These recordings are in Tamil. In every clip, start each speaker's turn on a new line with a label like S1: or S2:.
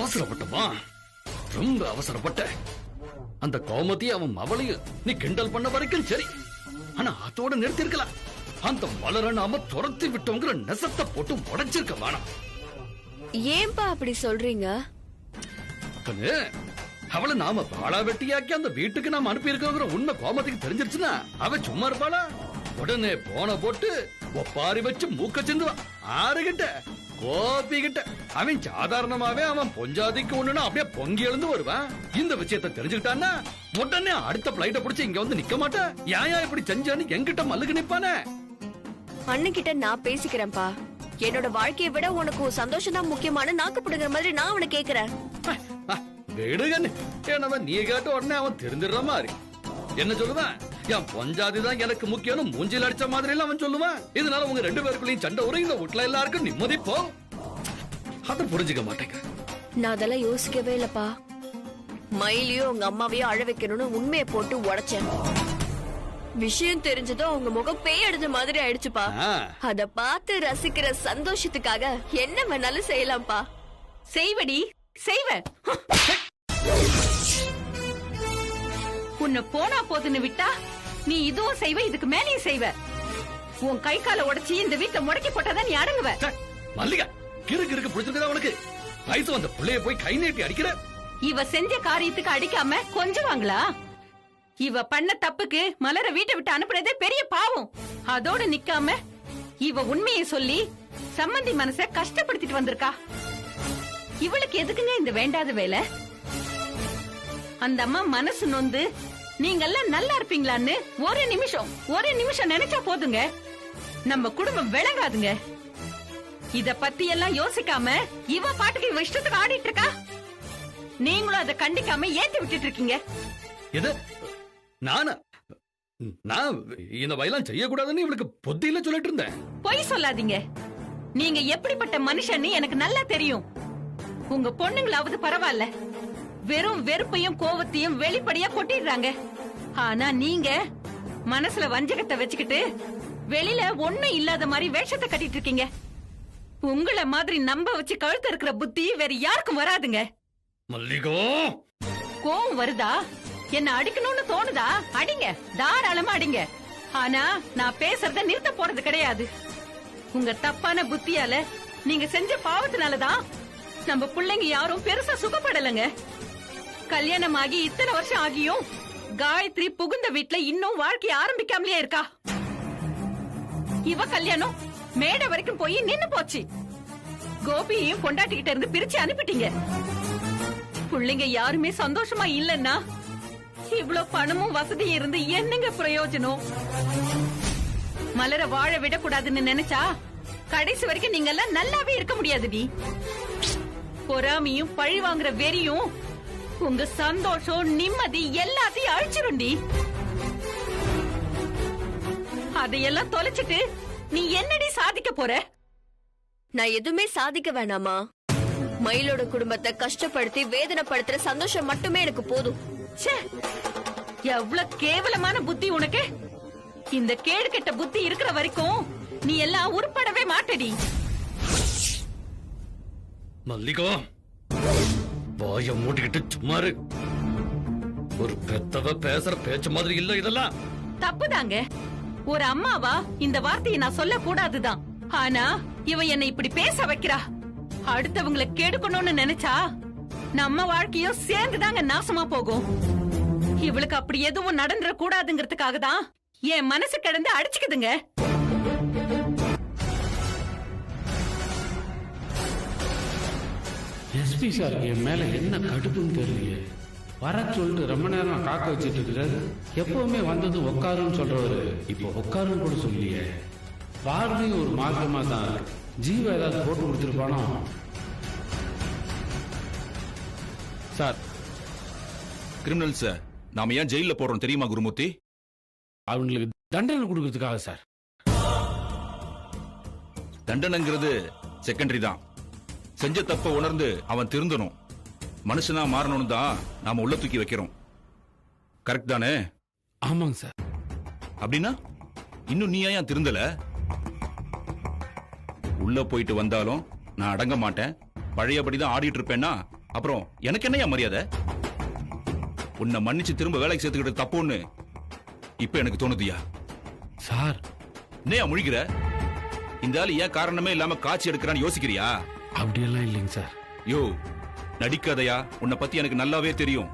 S1: அவசரப்பட்டமா, ரொம்ப அவசரப்பட்ட. அந்த கோமதி அவன் மவளையும் நீ கிண்டல் பண்ண வரைக்கும் சரி, ஆனா அதோட நிறுத்தி இருக்கலாம். அந்த மலரை நாம துரத்தி விட்டோங்கிற நெசத்தை போட்டு உடைச்சிருக்க வேணாம்.
S2: ஏன்பா அப்படி சொல்றீங்க?
S1: அவளை நாம பாலா வெட்டியாக்கி அந்த வீட்டுக்கு நாம அனுப்பி இருக்கோங்கிற உண்மை கோமதிக்கு தெரிஞ்சிருச்சுன்னா அவ சும்மா இருப்பாளா? உடனே போன போட்டு ஒப்பாரி வச்சு மூக்க சிந்துவான். ஆறுகிட்ட கோபி கிட்ட அவன் சாதாரணமாவே அவன் பொஞ்சாதிக்கு ஒண்ணுன்னா அப்படியே பொங்கி எழுந்து வருவான். இந்த விஷயத்தை தெரிஞ்சுக்கிட்டான்னா உடனே அடுத்த பிளைட்ட பிடிச்சு இங்க வந்து நிக்க மாட்டேன். ஏன் இப்படி செஞ்சான்னு என்கிட்ட மல்லுக்கு நிப்பானே.
S2: அண்ணன்கிட்ட நான் பேசிக்கிறேன்ப்பா. என்னோட வாழ்க்கையை விட உனக்கு சந்தோஷம் தான் முக்கியமான நாக்கு பிடுங்குற மாதிரி நான் அவனை கேக்குறேன்.
S1: விடுகன்னு என்னவன் நீ கேட்ட உடனே அவன் தெரிஞ்சிடுற மாதிரி என்ன சொல்லுவான்? என் பொஞ்சாதி தான் எனக்கு முக்கியம் மூஞ்சில் அடிச்ச மாதிரி எல்லாம் அவன் சொல்லுவான். இதனால உங்க ரெண்டு பேருக்குள்ளயும் சண்டை வரும். இந்த வீட்டுல எல்லாருக்கும் நிம்மதி போ. அத புரிஞ்சுக்க மாட்டேங்க.
S2: நான் அதெல்லாம் யோசிக்கவே இல்லப்பா. மயிலையும் உங்க அம்மாவையும் அழ வைக்கணும்னு உண்மையை போட்டு உடைச்சேன். விஷயம் தெரிஞ்சதும் அவங்க முகம் பேய் அடிஞ்ச மாதிரி ஆயிடுச்சுப்பா. அத பார்த்து ரசிக்கிற சந்தோஷத்துக்காக என்ன வேணாலும் செய்யலாம்ப்பா.
S3: செய்வடி செய்வ. உன்னை போனா போதுன்னு விட்டா நீ இதுவும் செய்வ, இதுக்கு மேலேயும் செய்வ. உன் கை கால உடைச்சி இந்த வீட்டை முடக்கி போட்டாதான் நீ அடங்குவ.
S1: மல்லிகா, கிறுக்கு பிடிச்சிருக்கா உனக்கு? வயசு வந்த பிள்ளைய போய் கை நீட்டி அடிக்கிற.
S3: இவ செஞ்ச காரியத்துக்கு அடிக்காம கொஞ்சம் வாங்களா? இவ பண்ண தப்புக்கு மலரை வீட்டை விட்டு அனுப்புறதே பெரிய பாவம். அதோட நிக்காம இவ உண்மையை சொல்லி சம்மந்தி மனச கஷ்டப்படுத்திட்டு வந்திருக்கா. இவளுக்கு எதுக்குங்க இந்த வேண்டாத வேலை? அந்த அம்மா மனசு நொந்து நீங்கெல்லாம் நல்லா இருப்பீங்களான்னு ஒரு நிமிஷம் நினைச்சா போதுங்க. நம்ம குடும்பம் விளங்காதுங்க. இத பத்தி எல்லாம் யோசிக்காம இவ பாட்டுக்கு இவ இஷ்டத்துக்கு ஆடிட்டு இருக்கா. நீங்களும் அதை கண்டிக்காம ஏத்தி விட்டுட்டு இருக்கீங்க.
S1: நான் இந்த வயலாம் செய்யக்கூடாதுன்னு இவளுக்கு பொத்தியில சொல்லிட்டு இருந்தேன்.
S3: பொய் சொல்லாதீங்க. நீங்க எப்படிப்பட்ட மனுஷன்னு எனக்கு நல்லா தெரியும். உங்க பொண்ணுங்களாவது பரவாயில்ல, வெறும் வெறுப்பையும் கோவத்தையும் வெளிப்படையா கொட்டிடுறாங்க. ஆனா நீங்க மனசுல வஞ்சகத்தை வச்சுக்கிட்டு வெளியில ஒண்ணும் இல்லாத மாதிரி வேஷத்தை கட்டிட்டு இருக்கீங்க. உங்கள மாதிரி நம்ப வச்சு கழுத்து இருக்கிற புத்தி வேற யாருக்கும் வராதுங்க.
S1: மல்லிகா,
S3: கோவம் வருதா? என்ன அடிக்கணும்னு தோணுதா? அடிங்க, தாராளமா அடிங்க. ஆனா நான் பேசுறத நிறுத்த போறது கிடையாது. உங்க தப்பான புத்தியால நீங்க செஞ்ச பாவத்தினாலதான் நம்ம பிள்ளைங்க யாரும் பெருசா சுகப்படலங்க. கல்யாணம் ஆகி இத்தனை வருஷம் ஆகியும் காயத்ரி புகுந்த வீட்டுல இன்னும் வாழ்க்கை ஆரம்பிக்காமலே இருக்கா. இவ கல்யாணம் மேடை வரைக்கும் போய் நின்னு போச்சு. கோபியையும் கொண்டாட்டிக்கிட்ட இருந்து பிரிச்சு அனுப்பிட்டீங்க. பிள்ளைங்க யாருமே சந்தோஷமா இல்லன்னா இவ்வளவு பணமும் வசதியும் இருந்து என்னங்க பிரயோஜனம்? மலர வாழ விடக்கூடாதுன்னு நினைச்சா கடைசி வரைக்கும் நீங்க எல்லாம் நல்லாவே இருக்க முடியாதுடி. பொறாமையும் பழி வாங்குற வெறியும் உங்க சந்தோஷம் நிம்மதி எல்லாத்தையும் அழிச்சிருண்டி. அதையெல்லாம் தொலைச்சிட்டு நீ என்னடி சாதிக்க போற?
S2: நான் எதுவுமே சாதிக்க வேணாமா? மயிலோட குடும்பத்தை கஷ்டப்படுத்தி வேதனைப்படுத்துற சந்தோஷம் மட்டுமே எனக்கு போதும்.
S3: எவ்வளவு கேவலமான புத்தி உனக்கு! இந்த கேடு கெட்ட புத்தி இருக்கிற வரைக்கும் நீ எல்லாம் உருப்படவே மாட்டடி.
S1: மல்லிகா, வாய மூடிக்கிட்டு சும்மாரு. ஒரு பெத்தவ பேசுற பேச்சு மாதிரி இல்ல இதெல்லாம்.
S3: தப்புதாங்க. ஒரு அம்மாவா இந்த வார்த்தையை நான் சொல்ல கூடாதுதான். ஆனா இவ என்னை இப்படி பேச வைக்கிறா. அடுத்தவங்களை கெடுக்கணும்னு நினைச்சா நம்ம வாழ்க்கையும் சேர்ந்துதாங்க நாசமா போகும். இவளுக்கு அப்படி எதுவும் நடந்துட கூடாதுங்கிறதுக்காக தான் என் மனசு கிடந்து அடிச்சுக்குதுங்க.
S4: எஸ்பி சார் என் மேல என்ன கடுப்புன்னு தெரியலையே. வர சொல்லிட்டு ரொம்ப நேரம் காக்க வச்சுட்டு இருக்கிறாரு. எப்பவுமே வந்தது உட்காருன்னு சொல்றவரு இப்போ உட்காருன்னு கூட சொல்லியே. பார்வையும் ஒரு மார்க்கமா தான் இருக்கு. ஜீவா ஏதாவது போட்டு கொடுத்துருப்பானோ
S5: சார்? கிரிமினல்ஸ் நாம ஏன் ஜெயில போறோம் தெரியுமா குருமூர்த்தி?
S4: அவங்களுக்கு தண்டனை கொடுக்கறதுக்காக சார்.
S5: தண்டனைங்கிறது செகண்டரி தான். செஞ்ச தப்ப உணர்ந்து அவன் திருந்தணும், மனுஷனா மாறணும்னு தான் நாம உள்ள தூக்கி வைக்கிறோம். கரெக்ட் தானே?
S4: ஆமாங்க சார்.
S5: அப்படின்னா இன்னும் நீ ஏன் திருந்தல? உள்ள போயிட்டு வந்தாலும் நான் அடங்க மாட்டேன், பழையபடிதான் ஆடிட்டு இருப்பேன்னா அப்புறம் எனக்கு என்னையா மரியாதை? உன்னை மன்னிச்சு திரும்ப வேலைக்கு சேர்த்துக்கிட்டு தப்புன்னு இப்ப எனக்கு தோணுதுயா.
S4: சார்
S5: என்னையா முழிக்கிற? இந்த ஆள் ஏன் காரணமே இல்லாம காட்சி எடுக்கிறான்னு யோசிக்கிறியா?
S4: அப்படியெல்லாம் இல்லைங்க சார்.
S5: யோ நடிக்காதயா, உன்னை பத்தி எனக்கு நல்லாவே தெரியும்.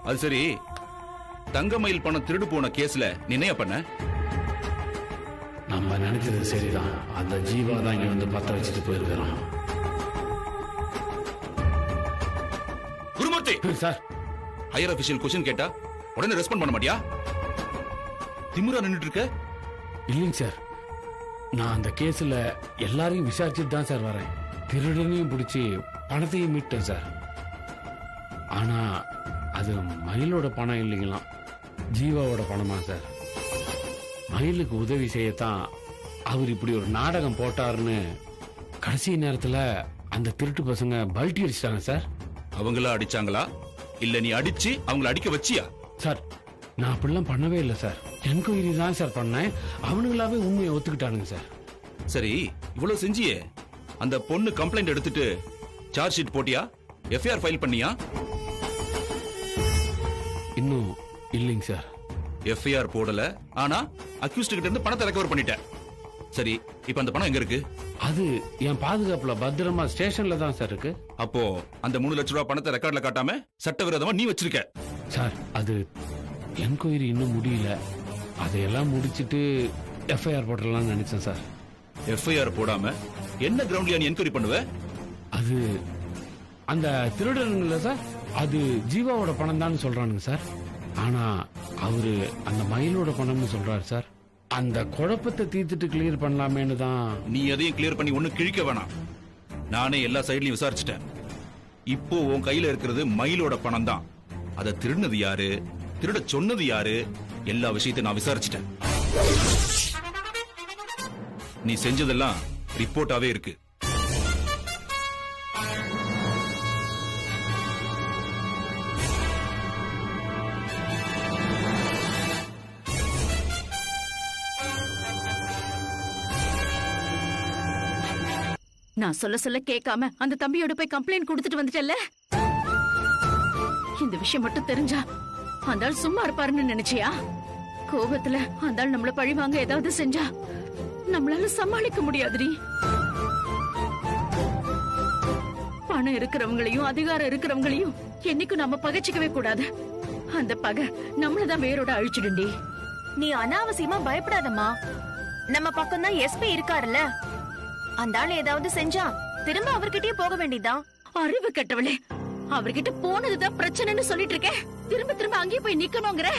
S5: அது சரி, தங்கமயில் பணம் திருடு போன கேஸ்ல நீ என்னையா பண்ண?
S4: நம்ம நினைச்சது சரிதான். அந்த ஜீவா தான் இங்க வந்து பத்த வச்சுட்டு போயிருக்கிறோம்.
S5: Gurumurthy
S4: sir,
S5: higher official question கேட்டா உடனே ரெஸ்பாண்ட் பண்ண மாட்டியா? திமுறா நின்னுட்டு இருக்க?
S4: இல்லைங்க சார், நான் அந்த கேஸ்ல எல்லாரையும் விசாரிச்சுட்டு தான் சார் வரேன். திருடனையும் பிடிச்சி பணத்தையும் மீட்டேன் சார். ஆனா அது மயிலோட பணம் இல்லைங்களாம், ஜீவாவோட பணமா சார். மயிலுக்கு உதவி செய்யத்தான் அவர் இப்படி ஒரு நாடகம் போட்டாருன்னு கடைசி நேரத்துல அந்த திருட்டு பசங்க பல்ட்டி அடிச்சிட்டாங்க சார்.
S5: அவங்களா அடிச்சாங்களா இல்ல நீ அடிச்சு அவங்கள அடிக்க வச்சியா?
S4: சார், நான் அப்படிலாம் பண்ணவே இல்லை சார். என்கொயரி தான் சார் பண்ணேன். அவனுங்களாவே உண்மையை ஒத்துக்கிட்டானுங்க சார்.
S5: சரி, இவ்வளவு செஞ்சியே அந்த பொண்ணு கம்ப்ளைண்ட் எடுத்துட்டு சார்ஜ் ஷீட் போட்டியா? எஃப்ஐஆர் ஃபைல் பண்ணியா?
S4: இன்னும் இல்லைங்க சார்.
S5: எஃப்ஐஆர் போடல, ஆனா அக்யூஸ்ட் கிட்ட இருந்து பணத்தை ரெக்கவர் பண்ணிட்ட. சரி, இப்ப அந்த பணம் எங்க இருக்கு?
S4: அது என் பாதுகாப்புல பத்திரமா ஸ்டேஷன்ல தான் சார் இருக்கு.
S5: அப்போ அந்த 3 லட்சம் ரூபாய் பணத்தை ரெக்கார்ட்ல காட்டாம சட்டவிரோதமா நீ வச்சிருக்க.
S4: சார், அது என்கொயரி இன்னும் முடியல. அதையெல்லாம் முடிச்சிட்டு எஃப்ஐஆர் போடலாம்னு நினைச்சேன் சார்.
S5: எஃப்ஐஆர் போடாம என்ன கிரவுண்ட்ல நீ என்கொயரி பண்ணுவ?
S4: அது அந்த திருடனுங்கள சார், அது ஜீவாவோட பணம் தான் சொல்றானுங்க சார். ஆனா அவரு அந்த மயிலோட பணம்னு சொல்றாரு சார். அந்த குழப்பத்தை தீர்த்துட்டு கிளியர் பண்ணலாமேன்னு தான்.
S5: நீ எதையும் கிளியர் பண்ணி ஒண்ணு கிழிக்க வேணாம். நானே எல்லா சைட்லயும் விசாரிச்சுட்டேன். இப்போ உன் கையில இருக்கிறது மயிலோட பணம் தான். அதை திருடினது யாரு, திருட சொன்னது யாரு, எல்லா விஷயத்தையும் நான் விசாரிச்சுட்டேன். நீ செஞ்சதெல்லாம் ரிப்போர்ட்டாவே இருக்கு.
S6: நான் சொல்ல சொல்ல கேட்காம அந்த தம்பியோட போய் கம்ப்ளைண்ட் கொடுத்துட்டு வந்துட்டல்ல. இந்த விஷயம் மட்டும் தெரிஞ்சா அந்த ஆள் சும்மா இருப்பாருன்னு நினைச்சியா? கோபத்துல அந்த ஆள் நம்மள பழி வாங்க ஏதாவது செஞ்சா நம்மளால சமாளிக்க முடியாதுடி. பணம் இருக்கிறவங்களையும் அதிகாரம் இருக்கிறவங்களையும் என்னைக்கும் நம்ம பகைச்சிக்கவே கூடாது. அந்த பகை நம்மளதான் வேரோட அழிச்சிடுண்டி.
S2: நீ அனாவசியமா பயப்படாதம்மா. நம்ம பக்கம் தான் எஸ்பி இருக்காருல்ல. அந்த ஆள் ஏதாவது செஞ்சா திரும்ப அவர்கிட்டயே போக வேண்டியதான்.
S6: அறிவு கெட்டவளே, அவர்கிட்ட போனதுதான் பிரச்சனைன்னு சொல்லிட்டு இருக்கேன். திரும்ப திரும்ப அங்கேயே போய் நிக்கணுங்கிற?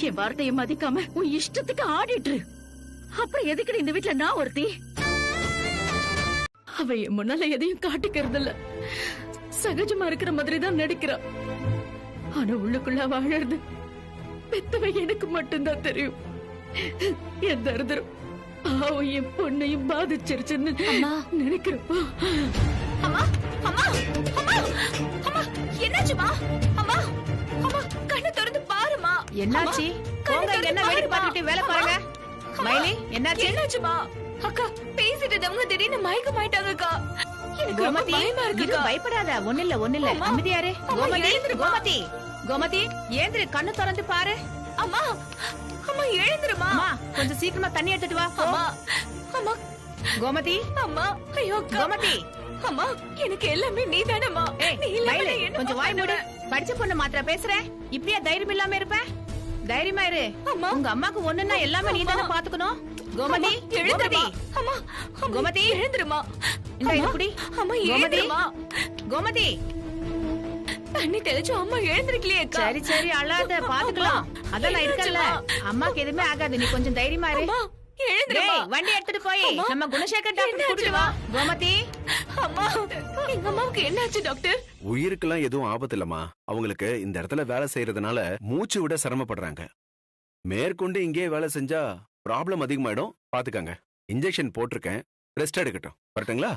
S6: என் வார்த்தையை மதிக்காம உன் இஷ்டத்துக்கு ஆடிட்டு அப்புறம் எதுக்கு இந்த வீட்டுல நான் ஒருத்தி? அவ என் முன்னால எதையும் காட்டிக்கிறது இல்ல, சகஜமா இருக்கிற மாதிரி தான் நடிக்கிறா. ஆனா உள்ளுக்குள்ள வாழறது பெத்தவ எனக்கு மட்டும்தான் தெரியும். என் தருதரும் பாவம் என் பொண்ணையும் பாதிச்சிருச்சுன்னு நினைக்கிறப்போ.
S2: அம்மா அம்மா அம்மா அம்மா என்னாச்சுமா? அம்மா அம்மா கண்ணை திறந்து பாருமா.
S3: என்னாச்சு? போங்க, என்ன வேடிக்கை பார்த்துட்டு வேலை பாருங்க. மயிலி, என்னாச்சு?
S2: என்னாச்சுமா? அக்கா பேசிட்டு இருந்தவங்க திடீர்னு மயக்கமாயிட்டாங்கக்கா. எனக்கு ரொம்ப பயமா இருக்குக்கா.
S3: பயப்படாத, ஒண்ணில்ல அமைதியாரு. கோமதி, கோமதி, கோமதி ஏந்திரு, கண்ணு திறந்து பாரு.
S2: அம்மா அம்மா எழுந்துருமா.
S3: அம்மா கொஞ்சம் சீக்கிரமா தண்ணி எடுத்துட்டு வா.
S2: அம்மா அம்மா
S3: கோமதி,
S2: அம்மா ஐயோ
S3: கோமதி.
S2: அம்மா எனக்கு எல்லாமே நீதானம்மா. நீ இல்லாம என்ன
S3: கொஞ்சம் வாய் மூடு. படிச்ச பொண்ணு மாத்திர பேசுற, இப்படியா தைரியம் இல்லாம இருப்ப? தைரியமா இரு. உங்க அம்மாக்கு ஒண்ணுன்னா எல்லாமே நீ தானே பாத்துக்கணும். கோமதி எழுந்துடி.
S2: அம்மா
S3: கோமதி
S2: எழுந்துருமா.
S3: இந்த இது குடி.
S2: அம்மா எழுந்துருமா.
S3: கோமதி
S2: தண்ணி தெளிச்சு அம்மா எழுந்திருக்கலையே.
S3: சரி சரி அழாத, பாத்துக்கலாம். அதான் நான் இருக்கல. அம்மாக்கு எதுவுமே ஆகாது, நீ கொஞ்சம் தைரியமா இரு. வண்டி எடுத்துட்டு போய் நம்ம குணசேகர் டாக்டர் கூட்டிட்டு வா. கோமதி,
S2: அம்மா எங்க அம்மாவுக்கு என்னாச்சு டாக்டர்?
S7: உயிருக்கெல்லாம் எதுவும் ஆபத்து இல்லம்மா. அவங்களுக்கு இந்த இடத்துல வேலை செய்யறதுனால மூச்சு விட சிரமப்படுறாங்க. மேற்கொண்டு இங்கே வேலை செஞ்சா ப்ராப்ளம் அதிகமாயிடும், பாத்துக்கங்க. இன்ஜெக்ஷன் போட்டிருக்கேன், ரெஸ்ட் எடுக்கட்டும். வரட்டுங்களா?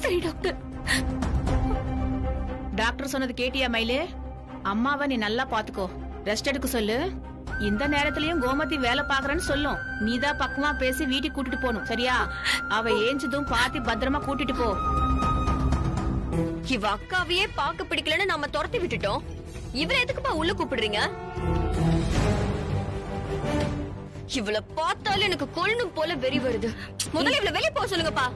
S2: சரி டாக்டர்.
S3: டாக்டர் சொன்னது கேட்டியா மயிலு? அம்மாவை நீ நல்லா பாத்துக்கோ, ரெஸ்ட் எடுக்க சொல்லு. இந்த நேரத்திலயும் கோமதி வேலை பாக்குறேன்னு சொல்லும். நீதான் பக்கமா பேசி வீட்டுக்கு கூட்டிட்டு போகணும், சரியா? அவ ஏஞ்சதும் பாத்தி பத்திரமா கூட்டிட்டு போ.
S2: இவ அக்காவையே பாக்க பிடிக்கலன்னு நாம துரத்தி விட்டுட்டோம். இவரை எதுக்குப்பா உள்ள கூப்பிடுறீங்க? இவள பார்த்தாலும் எனக்கு கொல்லணும் போல வெறி வருது. முதல்ல இவள வெளிய போக சொல்லுங்கப்பா.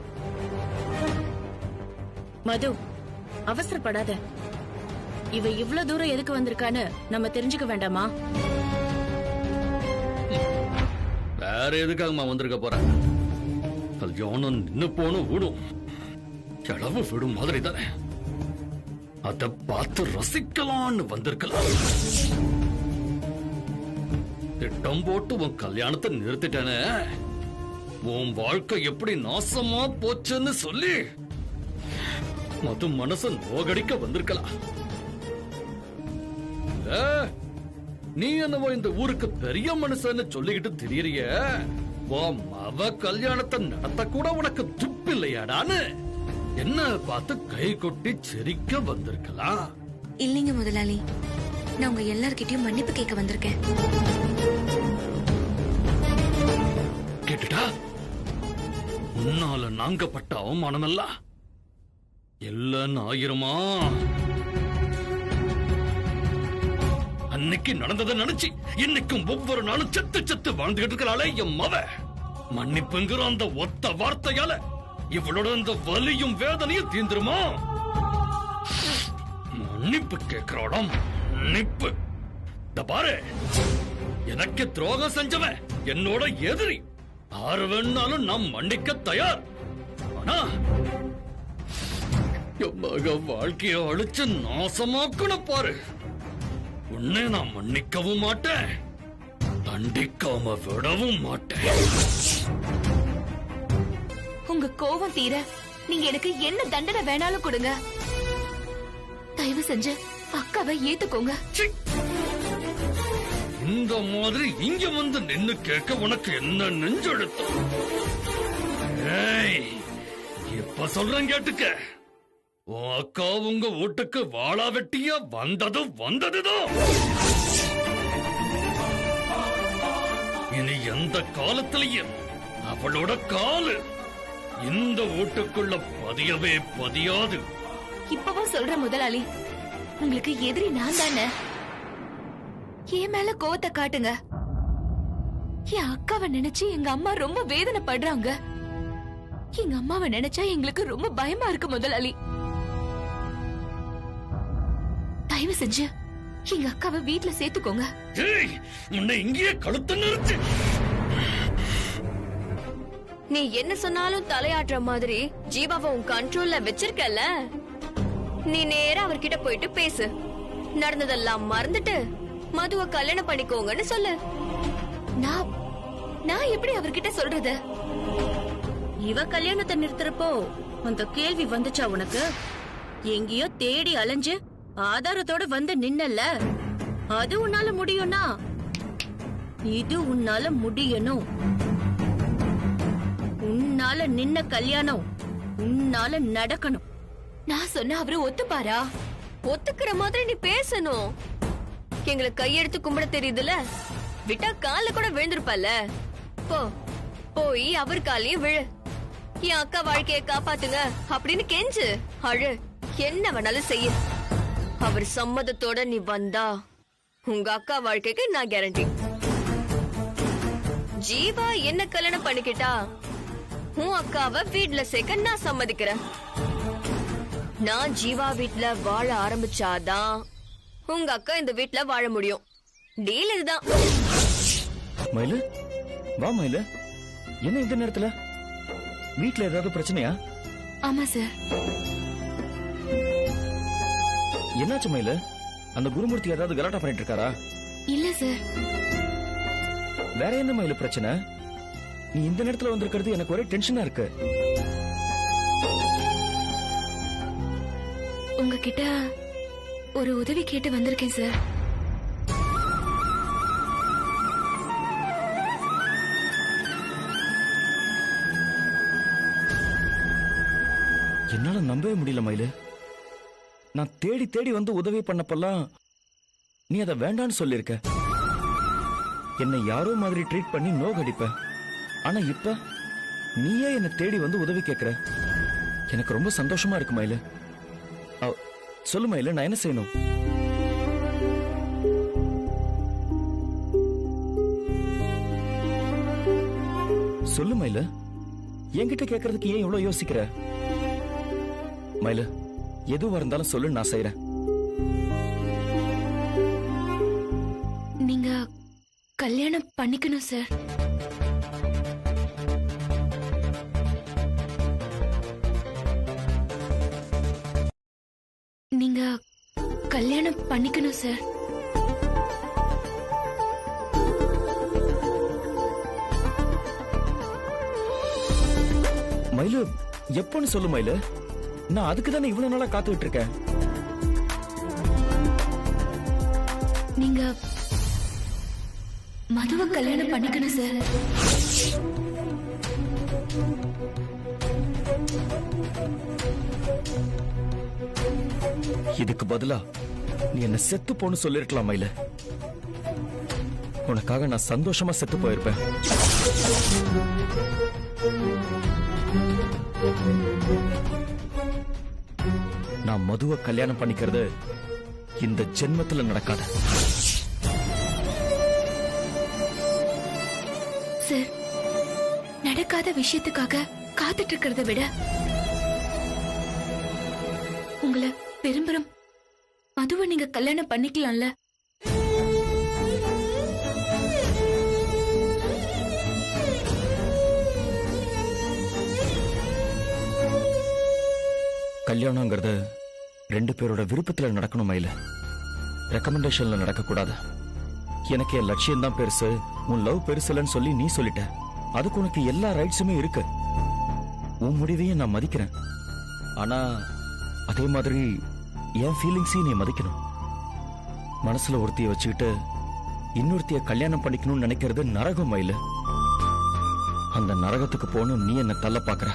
S6: மது, அவசரப்படாத. இவ இவ்வளவு தூரம் எதுக்கு வந்திருக்கான்னு நம்ம தெரிஞ்சுக்க வேண்டாமா?
S1: வேற எதுக்காகமா வந்திருக்க போற? கல்யாணம் நின்னு போனும் விடும், கிளவு விடும் மாதிரி தானே. அத பார்த்து ரசிக்கலான்னு வந்திருக்கலாம். திட்டம் போட்டு உன் கல்யாணத்தை நிறுத்திட்டானே, உன் வாழ்க்கை எப்படி நாசமா போச்சுன்னு சொல்லி மது மனச நோகடிக்க வந்திருக்கலாம். நீ என்னவோ இந்த ஊருக்கு பெரிய மனுஷன்னு சொல்லிக்கிட்டு திரியறிய, உன் மவ கல்யாணத்தை நடத்த கூட உனக்கு துப்பு இல்லையாடான்னு என்ன பார்த்து கை கொட்டி சிரிக்க வந்திருக்கலாம்.
S8: இல்லைங்க முதலாளி, நான் உங்க எல்லார்கிட்டயும் மன்னிப்பு கேட்க வந்திருக்கேன்.
S1: கேட்டுட்டா? உன்னால நாங்க பட்ட அவமானம் எல்லாம் எல்லாம் ஆயிரமா? அன்னைக்கு நடந்ததை நினைச்சு இன்னைக்கும் ஒவ்வொரு நாளும் செத்து செத்து வாழ்ந்துகிட்டு இருக்கிறாளே என் மவ. மன்னிப்புங்கிற அந்த ஒத்த வார்த்தையால இவளோட அந்த வலியும் வேதனையும் தீந்துருமா? மன்னிப்பு கேட்கிறாளாம், மன்னிப்பு. பாரு, எனக்கு துரோகம் செஞ்சவன் என்னோட எதிரி. யாரு வேணாலும் நான் மன்னிக்க தயார். ஆனா என் மக வாழ்க்கைய அழிச்சு நாசமாக்குன பாரு, உன்னை நான் மன்னிக்கவும் மாட்டேன், தண்டிக்காம விடவும் மாட்டேன்.
S8: உங்க கோவம் தீர நீங்க எனக்கு என்ன தண்டனை வேணாலும் கொடுங்க. தயவு செஞ்சு அக்காவை ஏத்துக்கோங்க.
S1: இந்த மாதிரி இங்க வந்து நின்னு கேட்க உனக்கு என்ன நெஞ்செழுத்தம்? இப்ப சொல்றேன் கேட்டுக்க. உன் அக்கா உங்க வீட்டுக்கு வாழா வெட்டியா வந்ததுதான். இனி எந்த காலத்திலையும் அவளோட காலு இந்த வீட்டுக்குள்ள பதியவே பதியாது.
S8: இப்பவும் சொல்ற முதலாளி, உங்களுக்கு எதிரி நான் தானே. என் மேல கோவத்தை காட்டுங்க. என் அக்காவை நினைச்சு எங்க அம்மா ரொம்ப வேதனைப்படுறாங்க. எங்க அம்மாவை நினைச்சா எங்களுக்கு ரொம்ப பயமா இருக்கு முதலாளி. தயவு செஞ்சு எங்க அக்காவை வீட்டுல சேர்த்துக்கோங்க.
S1: உன்னை இங்கேயே கழுத்த நிறுத்து.
S2: நீ என்ன சொன்னாலும் தலையாட்டுற மாதிரி ஜீவாவை உன் கண்ட்ரோல்ல வச்சிருக்கல. நீ நேரா அவர்கிட்ட போயிட்டு பேசு. நடந்ததெல்லாம் மறந்துட்டு மதுவை கல்யாணம் பண்ணிக்கோங்கன்னு சொல்லு. நான் எப்படி அவர்கிட்ட சொல்றது?
S6: இவ கல்யாணத்தை நிறுத்துறப்போ அந்த கேள்வி வந்துச்சா உனக்கு? எங்கேயோ தேடி அலைஞ்சு ஆதாரத்தோட வந்து நின்னல. அது உன்னால முடியும்னா இது உன்னால முடியணும். உன்னால நின்ன கல்யாணம் உன்னால நடக்கணும்.
S8: நான் சொன்ன அவரு ஒத்துப்பாரா?
S2: ஒத்துக்கிற மாதிரி நீ பேசணும். எங்களுக்கு கையெடுத்து கும்பிட தெரியுதுல, விட்டா கால கூட விழுந்திருப்பல. போய் அவர் காலையும் விழு. என் அக்கா வாழ்க்கைய காப்பாத்துங்க அப்படின்னு கெஞ்சு அழு. என்ன வேணாலும் செய்ய. அவர் சம்மதத்தோட நீ வந்தா உங்க அக்கா வாழ்க்கைக்கு நான் கேரண்டி. ஜீவா என்ன கல்யாணம் பண்ணிக்கிட்டா உன் அக்காவை வீட்டுல சேர்க்க நான் சம்மதிக்கிறேன். நான் ஜீவா வீட்டுல வாழ ஆரம்பிச்சாதான் உங்க அக்கா இந்த வீட்டுல வாழ முடியும். டீல் இதுதான்.
S9: மயிலு, வா மயிலு. என்ன இந்த நேரத்துல? வீட்டுல ஏதாவது பிரச்சனையா?
S8: ஆமா சார்.
S9: என்னாச்சு மயிலு? அந்த குருமூர்த்தி ஏதாவது கலாட்டா பண்ணிட்டு இருக்காரா?
S8: இல்ல சார்.
S9: வேற என்ன மயிலு பிரச்சனை? நீ இந்த நேரத்துல வந்திருக்கிறது எனக்கு ஒரே டென்ஷனா இருக்கு.
S8: உங்ககிட்ட ஒரு உதவி கேட்டு வந்திருக்கேன் சார்.
S9: என்னால நம்பவே முடியல மயிலு. நான் தேடி தேடி வந்து உதவி பண்ணப்பெல்லாம் நீ அதை வேண்டான்னு சொல்லிருக்க. என்னை யாரோ மாதிரி ட்ரீட் பண்ணி நோகடிப்ப. ஆனா இப்ப நீயே என்னை தேடி வந்து உதவி கேட்கிற. எனக்கு ரொம்ப சந்தோஷமா இருக்கு மயிலு. சொல்லு மயில, நான் என்ன செய்யணும்? சொல்லு மயில, என்கிட்ட கேக்குறதுக்கு ஏன் இவ்வளவு யோசிக்கிற? மயில, எதுவா இருந்தாலும் சொல்லு, நான் செய்யறேன்.
S8: நீங்க கல்யாணம் பண்ணிக்கணும் சார். நீங்க கல்யாணம் பண்ணிக்கணும் சார்.
S9: மயிலு, எப்பன்னு சொல்லு மயிலு, நான் அதுக்கு தானே இவ்வளவு நாளா காத்துக்கிட்டு இருக்கேன்.
S8: நீங்க மதுவை கல்யாணம் பண்ணிக்கணும் சார்.
S9: இதுக்கு பதிலா நீ என்ன செத்து போன்னு சொல்லிருக்கலாம் மயில. உனக்காக நான் சந்தோஷமா செத்து போயிருப்பேன். நான் மதுவை கல்யாணம் பண்ணிக்கிறது இந்த ஜென்மத்துல நடக்காது.
S8: சார், நடக்காத விஷயத்துக்காக காத்துட்டு இருக்கிறத விட உங்களை விரும்புற மதுவை நீங்க கல்யாணம் பண்ணிக்கலாம்ல.
S9: கல்யாணங்கிறது 2 பேரோட விருப்பத்துல நடக்கணும் மயில, ரெக்கமெண்டேஷன்ல நடக்க கூடாது. எனக்கு என் லட்சியம் தான் பெருசு, உன் லவ் பெருசுலன்னு சொல்லி நீ சொல்லிட்ட. அதுக்கு உனக்கு எல்லா ரைட்ஸுமே இருக்கு. உன் முடிவையும் நான் மதிக்கிறேன். ஆனா அதே மாதிரி என் ஃபீலிங்ஸையும் நீ மதிக்கணும். மனசுல ஒருத்திய வச்சுக்கிட்டு இன்னொருத்திய கல்யாணம் பண்ணிக்கணும்னு நினைக்கிறது நரகம் மயில. அந்த நரகத்துக்கு போகணும் நீ என்ன தள்ள பாக்குற.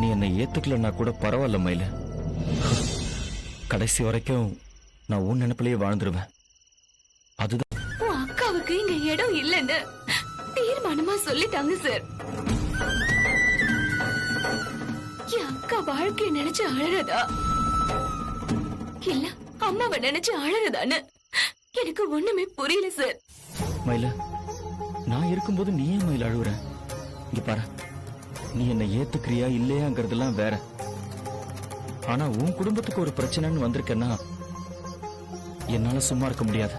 S9: நீ என்னை ஏத்துக்கலன்னா கூட பரவாயில்ல மயில. கடைசி வரைக்கும் நான் உன் நினைப்பிலேயே வாழ்ந்துருவேன். அதுதான்
S8: உன் அக்காவுக்கு இங்க இடம் இல்லைன்னு தீர்மானமா சொல்லிட்டாங்க சார். என் அக்கா வாழ்க்கைய நினைச்சு அழறதா இல்ல அம்மாவை நினைச்சு அழறதான்னு எனக்கு ஒண்ணுமே புரியல சார்.
S9: மயில, நான் இருக்கும்போது நீ ஏன் மயில அழுகுற? இங்க பாரு, நீ என்னை ஏத்துக்கிறியா இல்லையாங்கிறதெல்லாம் வேற. ஆனா உன் குடும்பத்துக்கு ஒரு பிரச்சனைன்னு வந்திருக்கேன்னா என்னால சும்மா இருக்க முடியாது.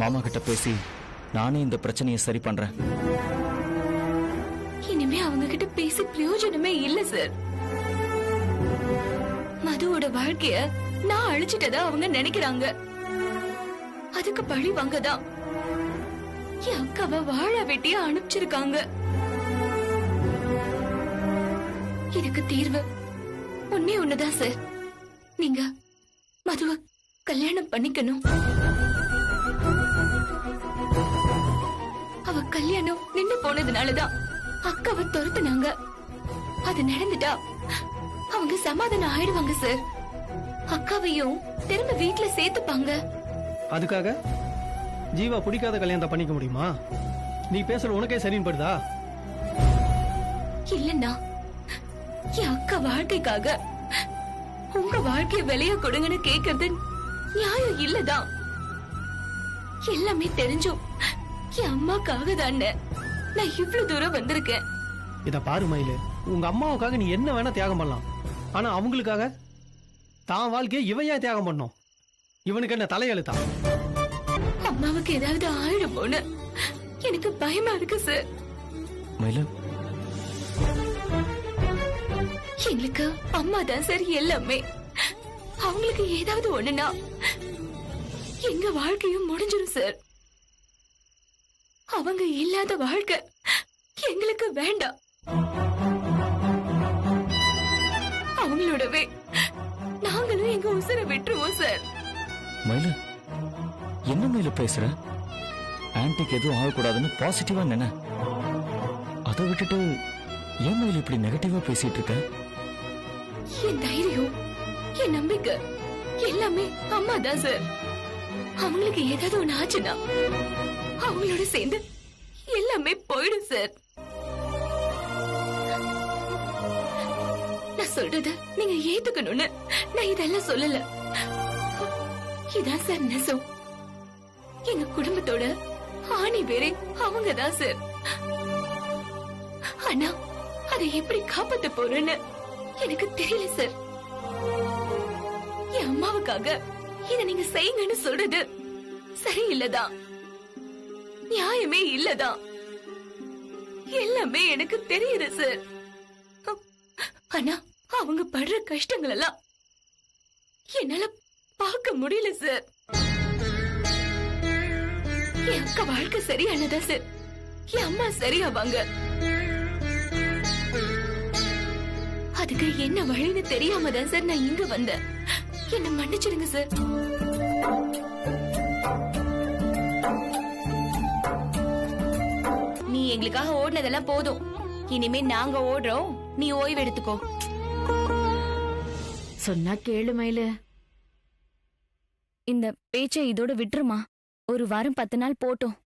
S9: மாமா கிட்ட பேசி நானே இந்த பிரச்சனையை சரி பண்றேன்.
S8: இனிமே அவங்க கிட்ட பேசி பிரயோஜனமே இல்ல சார். மதுவோட வாழ்க்கைய நான் அழிச்சிட்டதா அவங்க நினைக்கிறாங்க. அதுக்கு பழி வாங்கதான் என் அக்காவை வாழ வெட்டிய அனுப்பிச்சிருக்காங்க. இதுக்கு தீர்வு ஒன்னே ஒண்ணுதான் சார். நீங்க மதுவை கல்யாணம் பண்ணிக்கணும். அவ கல்யாணம் நின்னு போனதுனாலதான் அக்காவை துரத்துனாங்க. அது நடந்துட்டா அவங்க சமாதானம் ஆயிடுவாங்க சார். அக்காவையும் திரும்ப வீட்டுல சேர்த்துப்பாங்க.
S10: அதுக்காக ஜீவா பிடிக்காத கல்யாணத்தை பண்ணிக்க முடியுமா? நீ பேசுற உனக்கே சரின்னு படுதா?
S8: இல்லன்னா என் அக்கா வாழ்க்கைக்காக உங்க வாழ்க்கைய விலைய கொடுங்கன்னு கேக்குறது நியாயம் இல்லதான். எல்லாமே தெரிஞ்சும் என் அம்மாக்காக தானே நான் இவ்வளவு தூரம் வந்திருக்கேன்.
S10: இத பாரு மயிலு, உங்க அம்மாவுக்காக நீ என்ன வேணா தியாகம் பண்ணலாம். ஆனா அவங்களுக்காக தான் வாழ்க்கையை இவன் ஏன் தியாகம் பண்ணும்? இவனுக்கு என்ன தலையெழுத்தா?
S8: அம்மாவுக்கு ஏதாவது ஆயிடுமோன்னு எனக்கு பயமா இருக்கு சார்.
S9: மயில,
S8: எங்களுக்கு அம்மா தான் சார் எல்லாமே. அவங்களுக்கு ஏதாவது ஒண்ணுனா எங்க வாழ்க்கையும் முடிஞ்சிடும் சார். அவங்க இல்லாத வாழ்க்கை எங்களுக்கு வேண்டாம். அவங்களோடவே நாங்களும் எங்க உசுரை விட்டுருவோம் சார்.
S9: மயில, என்ன மயில பேசுற? ஆன்டிக்கு எதுவும் ஆகக்கூடாதுன்னு பாசிட்டிவா நினை. அதை விட்டுட்டு ஏன் மயில இப்படி நெகட்டிவா பேசிட்டு இருக்க?
S8: என் தைரியம், என் நம்பிக்கை எல்லாமே அம்மா தான் சார். அவங்களுக்கு ஏதாவது ஒண்ணு ஆச்சுன்னா அவங்களோட சேர்ந்து எல்லாமே போயிடும் சார். சொல்றது நீங்க ஏத்துக்கணும்னு நான் இதெல்லாம் சொல்லல. இதான் சார் நெசம். எங்க குடும்பத்தோட ஆணி வேறே அவங்கதான் சார். ஆனா அதை எப்படி காப்பாத்த போறேன்னு எனக்கு தெரியல சார். என் அம்மாவுக்காக இத நீங்க செய்யுங்கன்னு சொல்றது சரியில்லதான், நியாயமே இல்லதான். எல்லாமே எனக்கு தெரியுது சார். ஆனா அவங்க படுற கஷ்டங்கள் எல்லாம் என்னால பார்க்க முடியல சார். என் அக்கா வாழ்க்கை சரியானதா சார் என் அம்மா சரியாவாங்க. அதுக்கு என்ன வழின்னு தெரியாம தான் சார் நான் இங்க வந்தேன். என்ன மன்னிச்சிடுங்க சார். நீ எங்களுக்காக ஓடினதெல்லாம் போதும். இனிமே நாங்க ஓடுறோம், நீ ஓய்வு எடுத்துக்கோ.
S6: சொன்னா கேளு மயிலு.
S2: இந்த பேச்சை இதோட விட்டுருமா. ஒரு வாரம் 10 நாள் போட்டும்,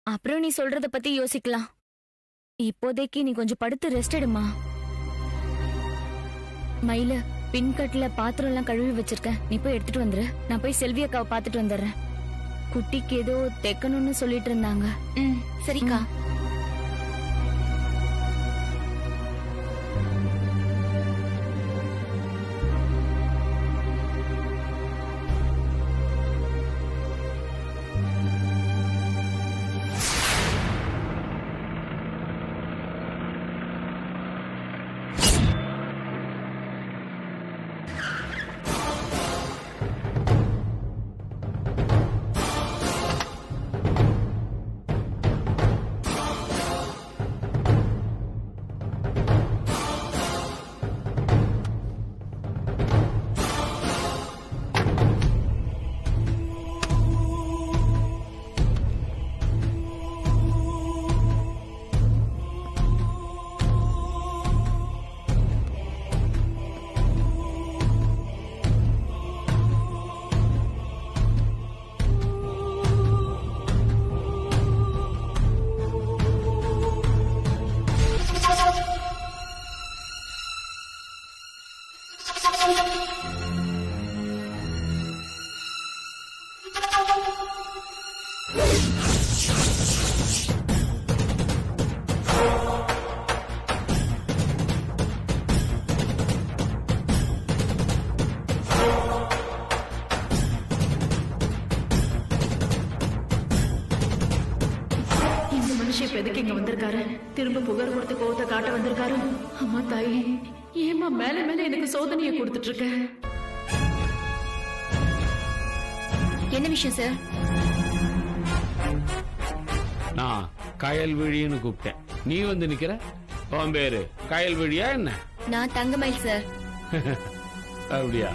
S2: அப்புறம் நீ சொல்றத பத்தி யோசிக்கலாம். இப்போதைக்கு நீ கொஞ்சம் படுத்து ரெஸ்ட் எடுமா. மயில பின்கட்டுல பாத்திரம் எல்லாம் கழுவி வச்சிருக்கேன், நீ போய் எடுத்துட்டு வந்துரு. நான் போய் செல்வி அக்காவை பாத்துட்டு வந்துடுறேன். குட்டிக்கு ஏதோ தைக்கணும்னு சொல்லிட்டு இருந்தாங்க.
S8: சரிக்கா.
S6: எதுக்கு இங்க வந்திருக்காரு? திரும்ப புகார் கொடுத்து கோவத்தை காட்ட வந்திருக்காரு. அம்மா தாயே, ஏமா மேல மேல எனக்கு சோதனையை கொடுத்துட்டு இருக்க?
S8: என்ன விஷயம் சார்?
S4: நான் கயல்விழின்னு கூப்பிட்டேன், நீ வந்து நிக்கிற. உன் பேரு கயல்விழியா என்ன?
S8: நான் தங்கமயில் சார்.
S4: அப்படியா?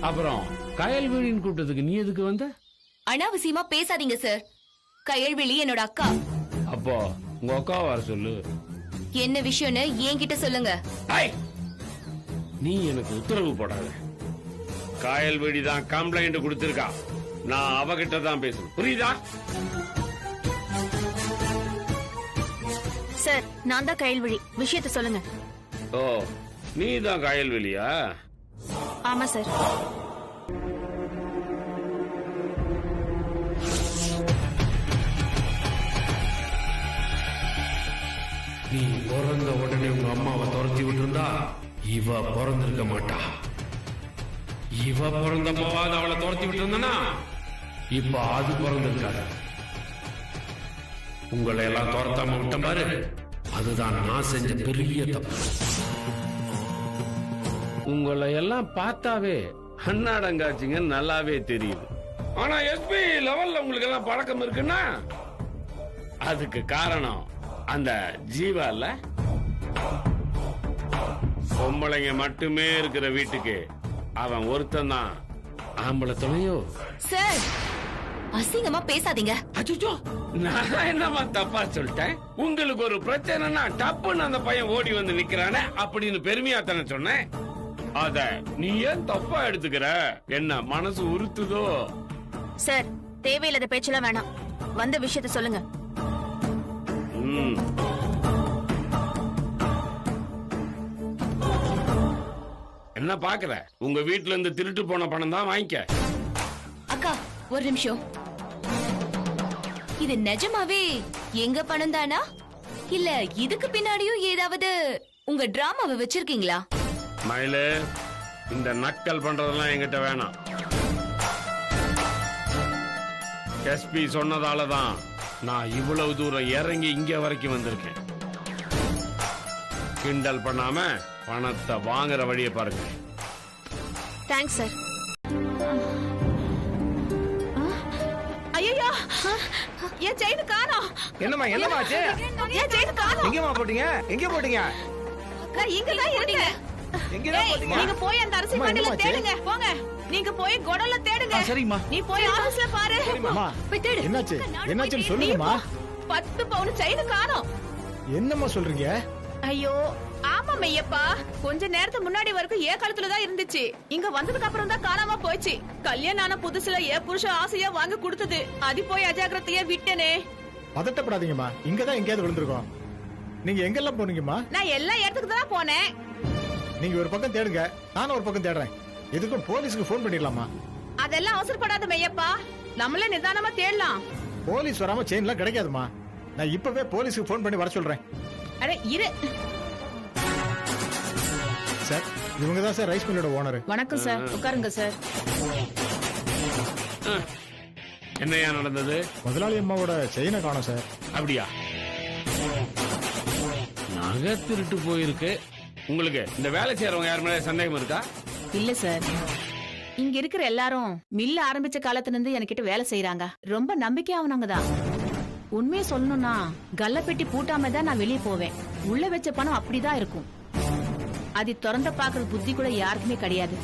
S4: அப்புறம் கயல்விழின்னு கூப்பிட்டதுக்கு நீ எதுக்கு வந்த?
S8: அனாவசியமா பேசாதீங்க சார். கயல்விழி என்னோட அக்கா.
S4: அப்போ உங்க அக்கா வர சொல்லு.
S8: என்ன விஷயம்னு என்கிட்ட சொல்லுங்க.
S4: நீ எனக்கு உத்தரவு போடாத. கயல்விழி தான் கம்ப்ளைண்ட் கொடுத்திருக்கா, நான் அவகிட்ட தான் பேசணும், புரியுதா?
S2: சார், நான் தான் கயல்விழி, விஷயத்தை சொல்லுங்க.
S4: ஓ, நீ தான் கயல்விழியா?
S2: ஆமா சார்.
S4: நீ பிறந்த உடனே உங்க அம்மாவை துரத்தி விட்டுருந்தா இவ பிறந்திருக்க மாட்டா. இவ பிறந்த அம்மாவாவது அவளை துரத்தி விட்டுருந்தனா இப்ப அது பிறந்திருக்காது. உங்களை எல்லாம் துரத்தாம விட்ட பாரு, அதுதான் நான் செஞ்ச பெரிய தப்பு. உங்களை எல்லாம் பார்த்தாவே அண்ணாடங்காச்சிங்க நல்லாவே தெரியுது. ஆனா எஸ்பி லெவல்ல உங்களுக்கு எல்லாம் பழக்கம் இருக்குன்னா அதுக்கு காரணம் அந்த ஜீவா இல்ல. பொம்பளைங்க மட்டுமே இருக்கிற வீட்டுக்கு அவன் ஒருத்தன் தான் ஆம்பளை துணையோ.
S8: சார், அசிங்கமா பேசாதீங்க.
S4: அச்சோ, நான் என்னமா தப்பா சொல்லிட்டேன்? உங்களுக்கு ஒரு பிரச்சனைனா டப்புன்னு அந்த பையன் ஓடி வந்து நிக்கிறானே அப்படின்னு பெருமையா தானே சொன்னேன். அத நீ ஏன் தப்பா எடுத்துக்கிற? என்ன மனசு உறுத்துதோ?
S2: சார், தேவையில்லாத பேச்செல்லாம் வேணாம், வந்த விஷயத்த சொல்லுங்க.
S11: என்ன பாக்குற? உங்க வீட்டுல இருந்து திருட்டு போன பணம் தான் வாங்கிக்க.
S8: அக்கா ஒரு நிமிஷம். இது நிஜமாவே எங்க பணம் தானா இல்ல இதுக்கு பின்னாடியும் ஏதாவது உங்க டிராமாவை வச்சிருக்கீங்களா?
S11: மயிலு, இந்த நக்கல் பண்றதெல்லாம் என்கிட்ட வேணாம். எஸ்பி சொன்னதாலதான் நான் இவ்வளவு தூரம் இறங்கி இங்க வரைக்கும் வந்திருக்கேன். கிண்டல் பண்ணாம பணத்தை வாங்குற வழியை பாருங்க.
S2: Thanks sir.
S3: ஐயோ, என் செயின் காணோம்.
S12: என்னம்மா என்னமாச்சு?
S3: என் செயின் காணோம்.
S12: எங்கம்மா போட்டீங்க? எங்க போட்டீங்க?
S3: இங்க தான் இருந்தீங்க. நீங்க போய் அந்த அரிசி மண்டில தேடுங்க. போங்க. நீங்க போய் குடல்ல தேடுங்க.
S9: சரிம்மா.
S3: நீ போய் ஆபீஸ்ல பாரு.
S10: போய் தேடு. என்னாச்சு? என்னாச்சுன்னு சொல்லுங்கம்மா.
S3: 10 பவுன் செயின் காணோம்.
S10: என்னம்மா சொல்றீங்க?
S3: ஐயோ ஆமா மெய்யப்பா, கொஞ்ச நேரத்துக்கு முன்னாடி வரைக்கும் ஏ காலத்துல தான் இருந்துச்சு. இங்க வந்ததுக்கு அப்புறம் தான் காணாம போயிடுச்சு. கல்யாணம் ஆன புதுசுல ஏ புருஷன் ஆசையா வாங்கி கொடுத்தது. அது போய் அஜாக்கிரதையா விட்டனே.
S10: பதட்டப்படாதீங்கம்மா, இங்கதான் எங்கேயாவது விழுந்திருக்கோம். நீங்க எங்கெல்லாம் போனீங்கம்மா?
S3: நான் எல்லா இடத்துக்கு தான் போனேன்.
S10: நீங்க ஒரு பக்கம் தேடுங்க, நானும் ஒரு பக்கம் தேடுறேன். எதுக்கும் போலீஸ்க்கு போன் பண்ணிடலாமா?
S3: அதெல்லாம் அவசரப்படாத மெய்யப்பா, நம்மளே நிதானமா தேடலாம்.
S10: போலீஸ் வராம செயின்லாம் கிடைக்காதுமா. நான் இப்பவே போலீஸ்க்கு போன் பண்ணி வர சொல்றேன்.
S3: அட இரு
S10: சார், இவங்க தான் சார் ரைஸ் மில்லோட ஓனர்.
S3: வணக்கம் சார், உட்காருங்க சார்.
S11: என்னையா நடந்தது?
S10: முதலாளி அம்மாவோட செயினை காணோம் சார்.
S11: அப்படியா? நகை திருட்டு போயிருக்கு. உங்களுக்கு இந்த வேலை செய்யறவங்க யார் மேல சந்தேகம் இருக்கா?
S3: இல்ல சார், இங்க இருக்கிற எல்லாரும் மில்ல ஆரம்பிச்ச காலத்துல இருந்து என்கிட்ட வேலை செய்யறாங்க. ரொம்ப நம்பிக்கையானவங்க தான். உண்மையை சொல்லணும்னா கல்ல பெட்டி பூட்டாம தான் நான் வெளியே போவேன். உள்ள வச்ச பணம் அப்படிதான் இருக்கும். அது திறந்த பாக்குற புத்தி கூட யாருக்குமே கிடையாது.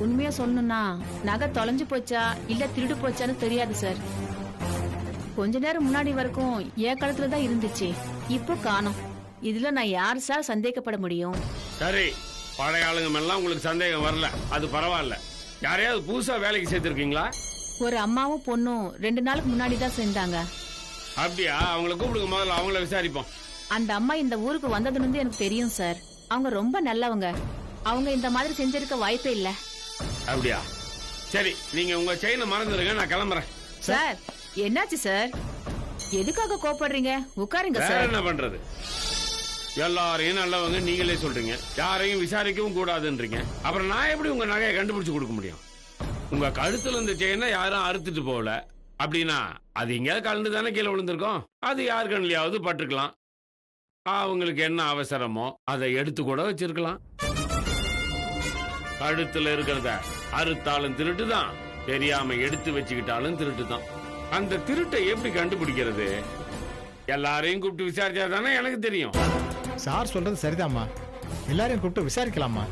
S3: உண்மையா சொல்லணும்னா நகை தொலைஞ்சு போச்சா இல்ல திருடு போச்சான்னு தெரியாது சார். கொஞ்ச நேரம் முன்னாடி வரைக்கும் என் காலத்துல தான் இருந்துச்சு, இப்போ காணோம். இதுல நான் யார் சார் சந்தேகப்பட முடியும்?
S11: சரி, பழைய ஆளுங்க மேலாம் உங்களுக்கு சந்தேகம் வரல, அது பரவாயில்ல. யாரையாவது புதுசா வேலைக்கு சேர்த்திருக்கீங்களா?
S3: ஒரு அம்மாவும் பொண்ணும் 2 நாளுக்கு முன்னாடி தான் சேர்ந்தாங்க.
S11: அப்படியா? அவங்கள கூப்பிடுங்க, முதல்ல அவங்கள விசாரிப்போம்.
S3: அந்த அம்மா இந்த ஊருக்கு வந்ததுல இருந்து எனக்கு தெரியும் சார். அவங்க ரொம்ப நல்லவங்க. அவங்க இந்த மாதிரி செஞ்சிருக்க வாய்ப்பே இல்ல.
S11: அப்படியா? சரி, நீங்க உங்க செயினை மறந்துடுங்க, நான் கிளம்புறேன்.
S3: சார் என்னாச்சு சார்? எதுக்காக கோபப்படுறீங்க? உட்காருங்க
S11: வேற
S3: சார்.
S11: என்ன பண்றது? எல்லாரையும் நல்லவங்க நீங்களே சொல்றீங்க, யாரையும் விசாரிக்கவும் கூடாதுன்றீங்க. அப்புறம் நான் எப்படி உங்க நகையை கண்டுபிடிச்சு கொடுக்க முடியும்? உங்க கழுத்துல இந்த செயினை யாரும் அறுத்துட்டு போகல அப்படின்னா அது எங்கேயாவது கலந்து தானே கீழே விழுந்திருக்கோம். அது யார் கண்ணிலையாவது பட்டிருக்கலாம். அவங்களுக்கு என்ன அவசரமோ அதை எடுத்து கூட வச்சிருக்கலாம். கழுத்துல இருக்கிறத அறுத்தாலும் திருட்டு தான், தெரியாம எடுத்து வச்சுக்கிட்டாலும் திருட்டு தான். அந்த திருட்டை எப்படி கண்டுபிடிக்கிறது? எல்லாரையும் கூப்பிட்டு விசாரிச்சா தானே எனக்கு தெரியும்.
S10: சார் சொல்றது சரிதாம்மா, எல்லாரையும் கூப்பிட்டு விசாரிக்கலாமா?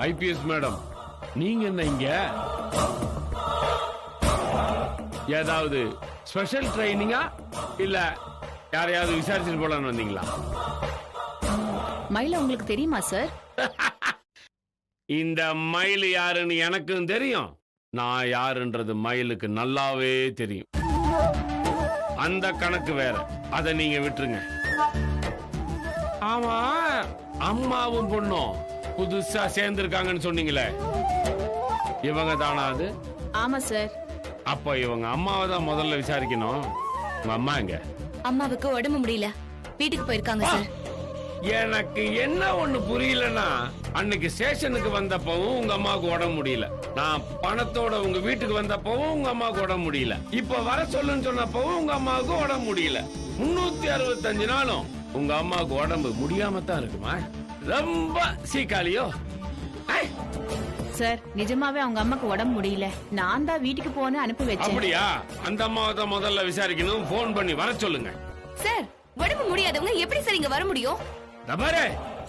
S11: ஐபிஎஸ் மேடம், நீங்க என்ன இங்க? ஏதாவது ஸ்பெஷல் ட்ரைனிங்கா இல்ல யாரையாவது விசாரிச்சுட்டு போலான்னு வந்தீங்களா?
S3: மயில உங்களுக்கு தெரியுமா சார்?
S11: இந்த மயில் யாருன்னு எனக்கும் தெரியும், நான் யாருன்றது மயிலுக்கு நல்லாவே தெரியும். அந்த கணக்கு வேற, அதை நீங்க விட்டுருங்க. ஆமா, அம்மாவும் பொண்ணும் புதுசா சேர்ந்திருக்காங்கன்னு சொன்னீங்களே, இவங்க தானா அது?
S3: ஆமா சார்.
S11: அப்ப இவங்க அம்மாவை தான் முதல்ல விசாரிக்கணும். உங்க அம்மா எங்க?
S8: அம்மாவுக்கு உடம்பு முடியல, வீட்டுக்கு போயிருக்காங்க சார்.
S11: எனக்கு என்ன ஒண்ணு புரியலன்னா, அன்னைக்கு ஸ்டேஷனுக்கு வந்தப்பவும் உங்க அம்மாவுக்கு உடம்பு முடியல, நான் பணத்தோட உங்க வீட்டுக்கு வந்தப்பவும் உங்க அம்மாவுக்கு உடம்பு முடியல, இப்ப வர சொல்லுன்னு சொன்னப்பவும் உங்க அம்மாவுக்கு உடம்பு முடியல. 365 நாளும் உங்க அம்மாவுக்கு உடம்பு முடியாம தான் இருக்குமா? ரொம்ப சீக்காளியோ?
S3: சார் நிஜமாவே அவங்க அம்மாக்கு உடம்பு முடியல. நான் தான் வீட்டுக்கு போன்னு அனுப்பி வச்சேன்.
S11: அப்படியா? அந்த அம்மாவை தான் முதல்ல விசாரிக்கணும். போன் பண்ணி வர சொல்லுங்க.
S8: சார் உடம்பு முடியாதவங்க எப்படி சார் இங்க வர முடியும்?
S11: பாரு,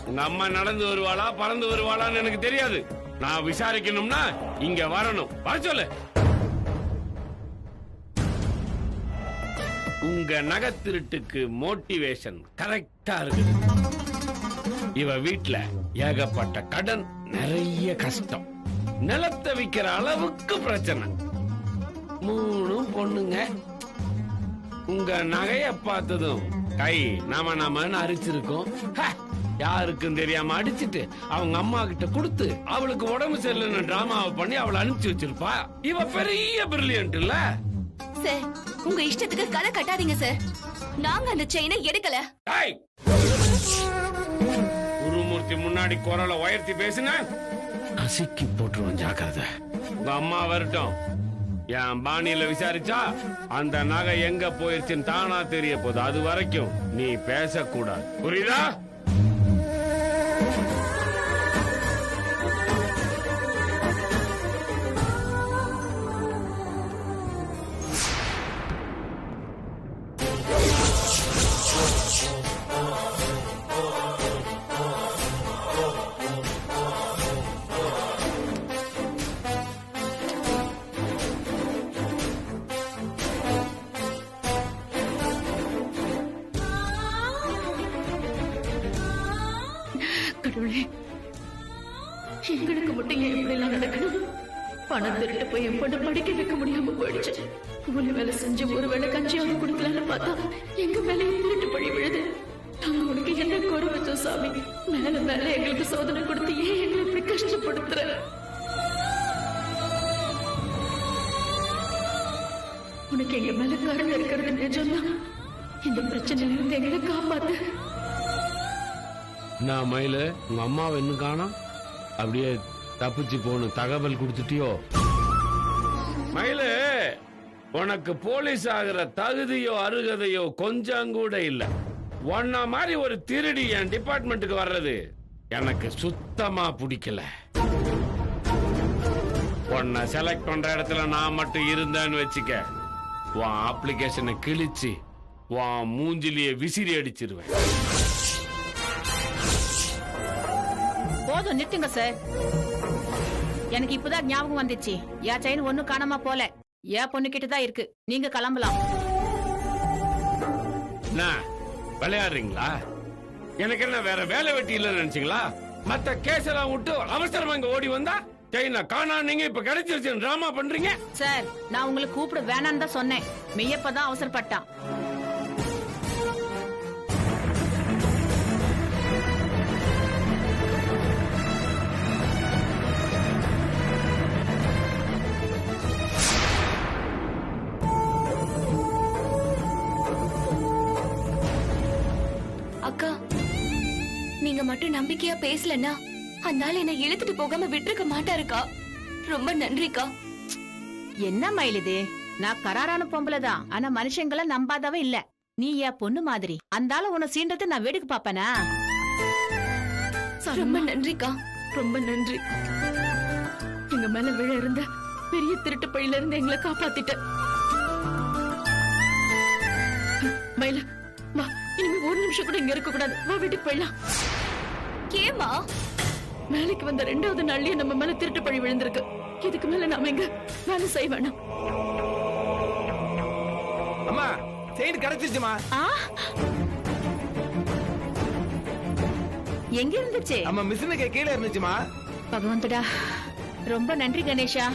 S11: உங்க அம்மா நடந்து வருவாளா பறந்து வருவாளான்னு எனக்கு தெரியாது. நான் விசாரிக்கணும்னா இங்க வரணும். வர சொல்லு. உங்க நகை திருட்டுக்கு மோட்டிவேஷன் கரெக்டா இருக்கு. இவ வீட்டுல ஏகப்பட்ட கடன், நிறைய கஷ்டம், நிலத்தை விக்கிற அளவுக்கு பிரச்சனை. 3 பொண்ணுங்க. உங்க நகைய பார்த்ததும் கை நமன்னு அரிச்சிருக்கும். யாருக்கும் தெரியாம அடிச்சிட்டு அவங்க அம்மா கிட்ட கொடுத்து அவளுக்கு உடம்பு சரியில்லைன்னு டிராமாவை பண்ணி அவளை அனுப்பிச்சு வச்சிருப்பா. இவ பெரிய பிரில்லியன்ட் இல்ல
S8: சார். உங்க இஷ்டத்துக்கு கதை கட்டாதீங்க சார். நாங்க அந்த செயினை எடுக்கல.
S11: குருமூர்த்தி முன்னாடி குரலை உயர்த்தி பேசுங்க, நசுக்கி போட்டுருவோம். ஜாக்கிரதை. உங்க அம்மா வரட்டும். என் பாணியில விசாரிச்சா அந்த நகை எங்க போயிருச்சுன்னு தானா தெரிய போகுது. அது வரைக்கும் நீ பேசக்கூடாது. புரியுதா?
S6: கடவுளே, எங்களுக்கு மட்டும் ஏன் இப்படி எல்லாம் நடக்கணும்? பணம் திருட்டு போய் என் பொண்ணு படிக்க வைக்க முடியாம போயிடுச்சு. கூலி வேலை செஞ்சு ஒரு வேளை கஞ்சியாவது குடுக்கலான்னு பார்த்தா எங்க மேலே திருட்டு பழி விழுது. நாங்க உனக்கு என்ன குறை வச்சோம் சாமி? மேல மேல எங்களுக்கு சோதனை கொடுத்து ஏன் எங்களை இப்படி கஷ்டப்படுத்துற? உனக்கு எங்க மேல கருணை இருக்கிறது நிஜம்தான். இந்த பிரச்சனையில இருந்து எங்களை காப்பாத்து.
S11: நான் மயில உங்க அம்மாவை இன்னும் காணோம். அப்படியே தப்பிச்சு போன தகவல் கொடுத்துட்டியோ? மயில, உனக்கு போலீஸ் ஆகிற தகுதியோ அருகதையோ கொஞ்சம் கூட இல்ல. உன்ன மாதிரி ஒரு திருடி என் டிபார்ட்மெண்ட்டுக்கு வர்றது எனக்கு சுத்தமா பிடிக்கல. உன்னை செலக்ட் பண்ற இடத்துல நான் மட்டும் இருந்தேன்னு வச்சுக்க, உன் அப்ளிகேஷனை கிழிச்சு உன் மூஞ்சிலிய விசிறி அடிச்சிருவேன்.
S3: போதும், நிறுத்துங்க சார். எனக்கு இப்பதான் ஞாபகம் வந்துச்சு. என் செயின் ஒண்ணும் காணாம போல. என் பொண்ணு கிட்ட தான் இருக்கு. நீங்க கிளம்பலாம்.
S11: விளையாடுறீங்களா? எனக்கு என்ன வேற வேலை வெட்டி இல்ல நினைச்சீங்களா? மத்த கேஸ் எல்லாம் விட்டு அவசரமா இங்க ஓடி வந்தா செயினை காணா, நீங்க இப்ப கிடைச்சிருச்சு டிராமா பண்றீங்க.
S3: சார், நான் உங்களுக்கு கூப்பிட வேணான்னு தான் சொன்னேன். மெய்யப்பதான் அவசரப்பட்டான்.
S8: அக்கா, நீங்க மட்டும் நம்பிக்கையா பேசலன்னா அந்த ஆள் என்ன இழுத்துட்டு போகாம விட்டுருக்க மாட்டாருக்கா. ரொம்ப நன்றிக்கா.
S3: என்ன மயில் இது? நான் கராரான பொம்பளைதான். ஆனா மனுஷங்களை நம்பாதவ இல்ல. நீ என் பொண்ணு மாதிரி. அந்த ஆளு உன்னை சீண்டத்தை நான் வேடிக்கை பாப்பனா?
S8: ரொம்ப நன்றிக்கா.
S6: ரொம்ப நன்றி. எங்க மேல விழ இருந்த பெரிய திருட்டு பழியில இருந்து எங்களை காப்பாத்திட்ட. மயில, வா, இனிமே ஒரு நிமிஷம் கூட இங்க இருக்க கூடாது. வா, வீட்டுக்கு போயிடலாம்.
S8: கேமா?
S6: வேலைக்கு வந்த 2வது நாள்லயே நம்ம மேல திருட்டு பழி விழுந்திருக்கு. இதுக்கு மேல நாம எங்க வேலை செய்ய வேணாம்.
S12: அம்மா, செயின் கிடைச்சிருச்சுமா.
S3: எங்க இருந்துச்சு?
S12: அம்மா, மிஷினுக்கு கீழே இருந்துச்சுமா.
S3: பகவந்தடா, ரொம்ப நன்றி கணேஷா.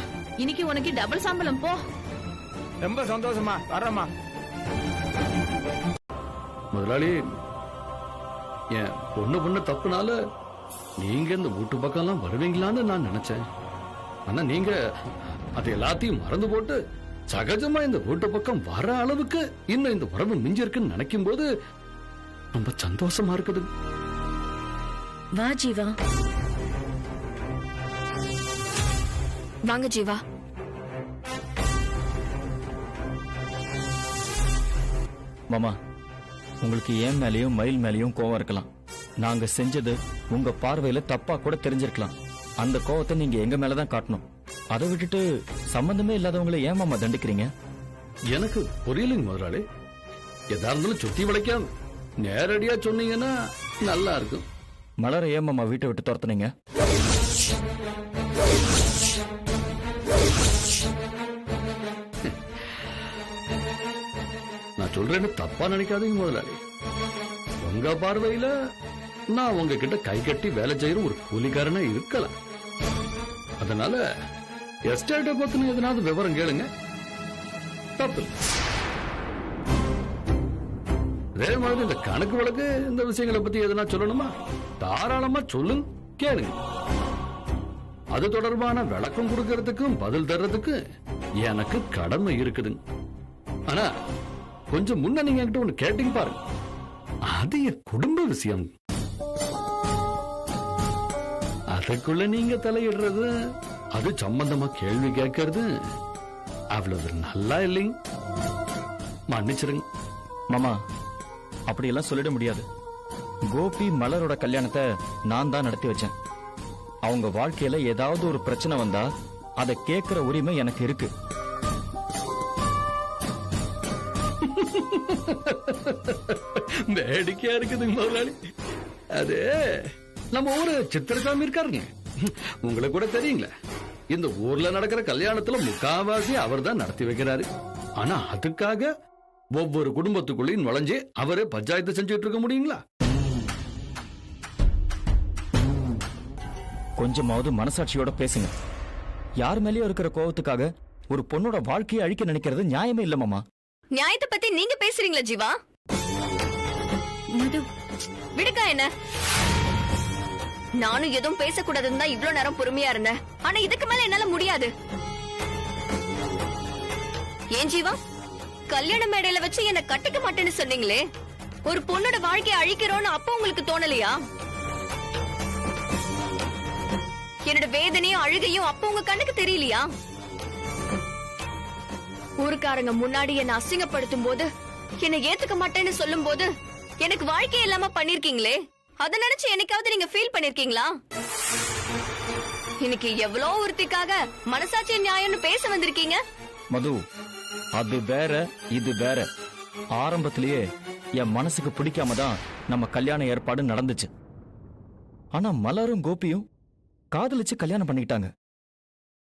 S3: இன்னைக்கு உனக்கு டபுள் சம்பளம். போ.
S12: ரொம்ப சந்தோஷமா. வர்றம்மா.
S1: முதலாளி, என் பொண்ணு தப்புனால நீங்க இந்த வீட்டு பக்கம் எல்லாம் வருவீங்களான்னு நான் நினைச்சேன். ஆனா நீங்க அது எல்லாத்தையும் மறந்து போட்டு சகஜமா இந்த வீட்டு பக்கம் வர அளவுக்கு இன்னும் இந்த உறவு மிஞ்சி இருக்குன்னு நினைக்கும் போது ரொம்ப சந்தோஷமா இருக்குது.
S2: வா ஜீவா. வாங்க ஜீவா.
S9: மாமா, உங்களுக்கு ஏன் மேலயும் மயில் மேலயும் கோவம் இருக்கலாம். நாங்க செஞ்சது உங்க பார்வையில தப்பா கூட தெரிஞ்சிருக்கலாம். அந்த கோவத்தை நீங்க எங்க மேலதான் காட்டணும். அதை விட்டுட்டு சம்பந்தமே இல்லாதவங்களை ஏன் மாமா தண்டிக்கிறீங்க?
S1: எனக்கு புரியலைங்க முதலாளி. எதா இருந்தாலும் சுத்தி வளைக்காம நேரடியா சொன்னீங்கன்னா நல்லா இருக்கும்.
S9: மலரை ஏன் மாமா வீட்டை விட்டு துரத்துனீங்க?
S1: நான் சொல்றேன்னு தப்பா நினைக்காதீங்க முதலாளி. உங்க பார்வையில நான் உங்ககிட்ட கை கட்டி வேலை செய்யற ஒரு கூலிக்காரனா இருக்கலாம். அதனால எஸ்டேட்டை பத்தின எதனாவது விவரம் கேளுங்க, தப்பு. அதே மாதிரி இந்த கணக்கு வழக்கு இந்த விஷயங்களை பத்தி எதனா சொல்லணுமா தாராளமா சொல்லுங்க, கேளுங்க. அது தொடர்பான விளக்கம் கொடுக்கறதுக்கும் பதில் தர்றதுக்கு எனக்கு கடமை இருக்குதுங்க. ஆனா கொஞ்சம் முன்ன நீங்க என்கிட்ட ஒண்ணு கேட்டீங்க பாருங்க, அது என் குடும்ப விஷயம். அதுக்குள்ள நீங்க தலையிடுறது, அது சம்பந்தமா கேள்வி கேட்கறது அவ்வளவு நல்லா இல்லைங்க. மன்னிச்சிருங்க
S9: மாமா. அப்படியெல்லாம் சொல்லிட முடியாது. கோபி மலரோட கல்யாணத்தை நான் தான் நடத்தி வச்சேன். அவங்க வாழ்க்கையில ஏதாவது ஒரு பிரச்சனை வந்தா அதை கேட்கிற உரிமை எனக்கு இருக்கு.
S1: வேடிக்கையா இருக்குதுங்க முதலாளி. அது நம்ம ஊரு சித்திரசாமி இருக்காருங்க, உங்களுக்கு கூட தெரியுங்களே. இந்த ஊர்ல நடக்கிற கல்யாணத்துல முக்காவாசி அவர் தான் நடத்தி வைக்கிறாரு. ஆனா அதுக்காக ஒவ்வொரு குடும்பத்துக்குள்ளேயும் நுழைஞ்சு அவரே பஞ்சாயத்து செஞ்சுட்டு இருக்க முடியுங்களா?
S9: கொஞ்சமாவது மனசாட்சியோட பேசுங்க. யார் மேலயும் இருக்கிற கோவத்துக்காக ஒரு பொண்ணோட வாழ்க்கையை அழிக்க நினைக்கிறது நியாயமே இல்ல மாமா.
S2: நியாயத்தை பத்தி நீங்க பேசுறீங்களா ஜீவா? மது விடுக்கா என்ன? நானும் எதுவும் பேசக்கூடாதுன்னு தான் இவ்வளவு நேரம் பொறுமையா இருந்தேன். ஆனா இதுக்கு மேல என்னால முடியாது. ஏன் ஜீவா, கல்யாண மேடையில வச்சு என்ன கட்டிக்க மாட்டேன்னு சொன்னீங்களே, ஒரு பொண்ணோட வாழ்க்கையை அழிக்கிறோன்னு அப்ப உங்களுக்கு தோணலையா? என்னோட வேதனையும் அழுகையும் அப்ப உங்க கண்ணுக்கு தெரியலையா? ஊருக்காரங்க முன்னாடி என்ன அசிங்கப்படுத்தும் போது, என்ன ஏத்துக்க மாட்டேன்னு சொல்லும் போது எனக்கு வாழ்க்கை இல்லாம பண்ணிருக்கீங்களே, அத நினைச்சு என்னைக்காவது நீங்க ஃபீல் பண்ணிருக்கீங்களா? இன்னைக்கு எவ்வளவு ஒருத்திக்காக மனசாட்சி நியாயம்னு பேச வந்திருக்கீங்க.
S9: மது, அது வேற இது வேற. ஆரம்பத்திலேயே என் மனசுக்கு பிடிக்காம தான் நம்ம கல்யாண ஏற்பாடு நடந்துச்சு. ஆனா மலரும் கோபியும் காதலிச்சு கல்யாணம் பண்ணிக்கிட்டாங்க.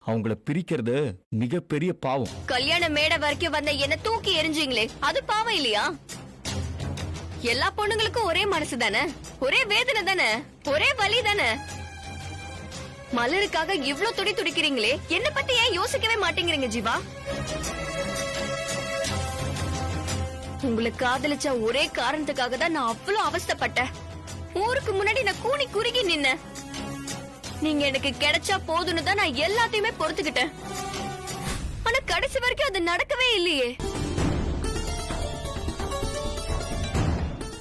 S9: அவங்கள பிரிக்கிறது மிகப்பெரிய பாவம்.
S2: கல்யாண மேடை வரைக்கும் வந்த என்ன தூக்கி எரிஞ்சீங்களே, அது பாவம் இல்லையா? எல்லா பொண்ணுங்களுக்கும் ஒரே மனசு தானே, ஒரே வேதனை தானே, ஒரே வலி தானே. மலருக்காக இவ்ளோ துடி துடிக்கிறீங்களே, என்ன பத்தி ஏன் யோசிக்கவே மாட்டேங்கிறீங்க ஜீவா? உங்களை காதலிச்ச ஒரே காரணத்துக்காக தான் நான் அவ்வளவு அவஸ்தைப்பட்டேன். ஊருக்கு முன்னாடி நான் கூனி குறுகி நின்ன. நீங்க எனக்கு கிடைச்சா போதுன்னு தான் நான் எல்லாத்தையுமே பொறுத்துக்கிட்டேன். ஆனா கடைசி வரைக்கும் அது நடக்கவே இல்லையே.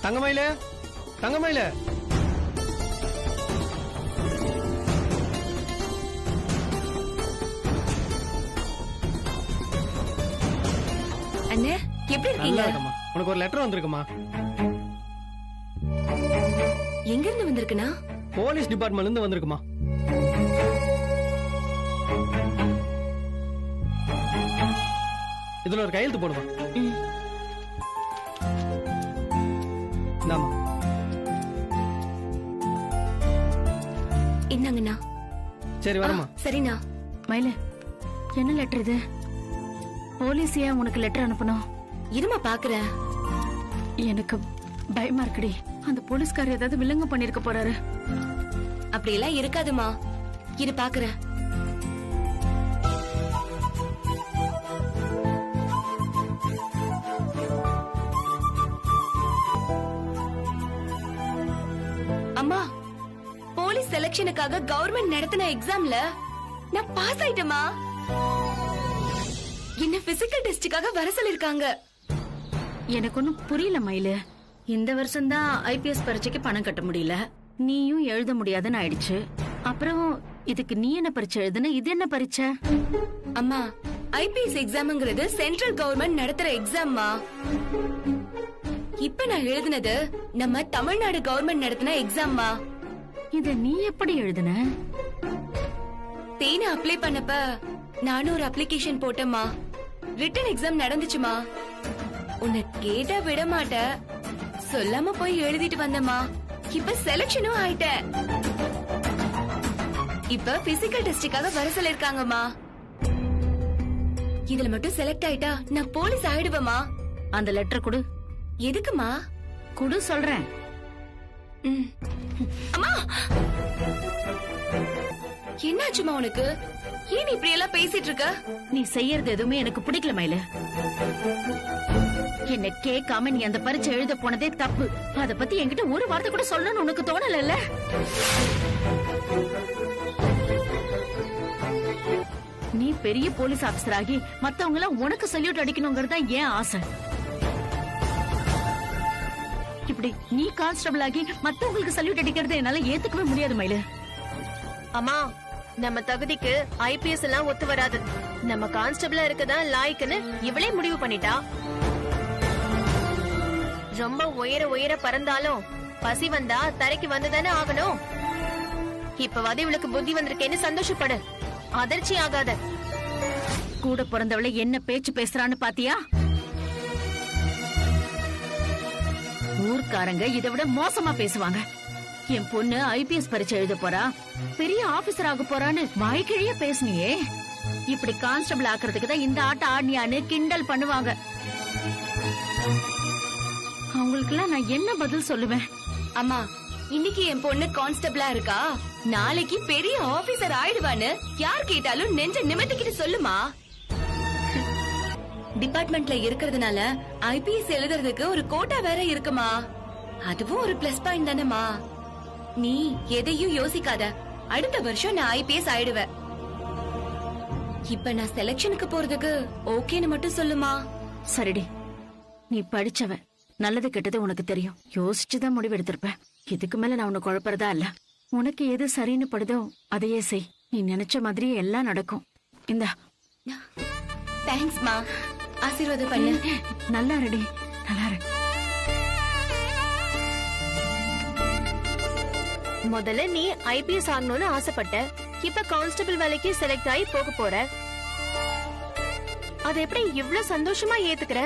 S10: தங்கமயில, தங்கமயில,
S2: அண்ணே எப்படி இருக்கீங்க?
S10: உனக்கு ஒரு லெட்டர் வந்திருக்குமா?
S2: எங்க இருந்து வந்திருக்குனா?
S10: போலீஸ் டிபார்ட்மெண்ட்ல இருந்து வந்திருக்குமா? இதுல ஒரு கையெழுத்து போடுமா?
S2: என்னங்கண்ணா?
S10: சரி வரமா.
S2: சரிண்ணா.
S6: மயில, என்ன லெட்டர் இது? போலீஸ் ஏன் உனக்கு லெட்டர் அனுப்பணும்?
S2: இருமா பாக்குறேன்.
S6: எனக்கு பயமா இருக்குடி. அந்த போலீஸ்காரர் ஏதாவது வில்லங்க பண்ணிருக்க போறாரு.
S2: அப்படி எல்லாம் இருக்காதுமா, இரு பாக்குறேன். அம்மா, போலீஸ் செலக்ஷனுக்காக கவர்மெண்ட் நடத்தின எக்ஸாம்ல நான் பாஸ் ஆயிட்டேமா. என்ன பிசிக்கல் டெஸ்டுக்காக வர சொல்லிருக்காங்க.
S6: எனக்கு ஒன்னும் புரியல மயிலு. இந்த வருஷம் தான் ஐபிஎஸ் பரீட்சைக்கு பணம் கட்ட முடியல, நீயும் எழுத முடியாதுன்னு ஆயிடுச்சு. அப்புறம் இதுக்கு நீ என்ன பரீட்சை எழுதுன? இது என்ன பரீட்சை?
S2: அம்மா, ஐபிஎஸ் எக்ஸாம்ங்கிறது சென்ட்ரல் கவர்மெண்ட் நடத்துற எக்ஸாம்மா. இப்ப நான் எழுதுனது நம்ம தமிழ்நாடு கவர்மெண்ட் நடத்தின எக்ஸாம்மா.
S6: இத நீ எப்படி எழுதுன?
S8: தேனை அப்ளை பண்ணப்ப நானும் ஒரு அப்ளிகேஷன் போட்டேம்மா. ரிட்டன் எக்ஸாம் நடந்துச்சுமா. உன்னை கேட்டா விட மாட்ட, சொல்லாம போய் எழுதிட்டு வந்தம்மா. இப்ப செலக்ஷனும் ஆயிட்டேன். இப்ப பிசிக்கல் டெஸ்டுக்காக வர சொல்லிருக்காங்கம்மா. இதுல மட்டும் செலக்ட் ஆயிட்டா நான் போலீஸ் ஆயிடுவேமா.
S3: அந்த லெட்டர் கொடு.
S8: எதுக்குமா?
S3: குடு சொல்றேன்.
S8: அம்மா, என்னாச்சுமா உனக்கு? ஏன் இப்படி எல்லாம் பேசிட்டு இருக்க?
S3: நீ செய்யறது எதுவுமே எனக்கு பிடிக்கல மயில. என்ன கேட்காம நீ அந்த பரீட்சை எழுத போனதே தப்பு. அத பத்தி என்கிட்ட ஒரு வார்த்தை கூட சொல்லணும்னு உனக்கு தோணல? நீ பெரிய போலீஸ் ஆபீசர் ஆகி மத்தவங்க எல்லாம் உனக்கு சல்யூட் அடிக்கணுங்கிறது தான் ஏன் ஆசை. இப்படி நீ கான்ஸ்டபிள் ஆகி மத்தவங்களுக்கு சல்யூட் அடிக்கிறது என்னால ஏத்துக்கவே முடியாது மயில.
S2: அம்மா, நம்ம தகுதிக்கு ஐபிஎஸ் எல்லாம் ஒத்து வராது. நம்ம கான்ஸ்டபிளா இருக்கதான் லாய்க்குன்னு இவளே முடிவு பண்ணிட்டா. ரொம்ப உயர பறந்தாலும் பசி வந்தா தரைக்கு வந்துதானே ஆகணும். இப்பவாது இவளுக்கு புத்தி வந்திருக்கேன்னு சந்தோஷப்படு, அதிர்ச்சி ஆகாத.
S3: கூட பிறந்தவளை என்ன பேச்சு பேசுறான்னு பாத்தியா? ஊர்க்காரங்க இதை விட மோசமா பேசுவாங்க. என் பொண்ணு ஐபிஎஸ் பரீட்சை எழுத போறா, பெரிய ஆபீசர் ஆக போறான்னு வாய்க்கிழிய பேசுனியே. இப்படி கான்ஸ்டபிள் ஆக்குறதுக்கு தான் இந்த ஆட்டம் ஆடியான்னு கிண்டல் பண்ணுவாங்க. அவங்களுக்கு எல்லாம் நான் என்ன பதில் சொல்லுவேன்?
S8: அம்மா, இன்னைக்கு என் பொண்ணு கான்ஸ்டபிளா இருக்கா, நாளைக்கு பெரிய ஆபீசர் ஆயிடுவான்னு யார் கேட்டாலும் நெஞ்ச நிமித்திக்கிட்டு சொல்லுமா. டிபார்ட்மெண்ட்ல இருக்கிறதுனால ஐபிஎஸ் எழுதுறதுக்கு ஒரு கோட்டா வேற இருக்குமா. அதுவும் ஒரு பிளஸ் பாயிண்ட் தானேமா. நீ எதையும் யோசிக்காத, அடுத்த வருஷம் நான் ஐபிஎஸ் ஆயிடுவேன். இப்ப நான் செலக்ஷனுக்கு போறதுக்கு ஓகேன்னு மட்டும் சொல்லுமா.
S3: சரிடி, நீ படிச்சவ, நல்லது கெட்டது உனக்கு தெரியும். யோசிச்சுதான் முடிவு எடுத்திருப்ப. இதுக்கு மேல நான் உன்னை குழப்பறதா இல்ல. உனக்கு எது சரின்னு படுதோ அதையே செய். நீ நினைச்ச மாதிரியே எல்லாம் நடக்கும். இந்தா.
S8: தேங்க்ஸ்மா, ஆசீர்வாதம் பண்ணு.
S3: நல்லா ரெடி, நல்லா இரு.
S2: முதல்ல நீ ஐபிஎஸ் ஆகணும்னு ஆசைப்பட்ட, இப்ப கான்ஸ்டபிள் வேலைக்கு செலக்ட் ஆகி போக போற. அது எப்படி இவ்ளோ சந்தோஷமா ஏத்துக்கிற?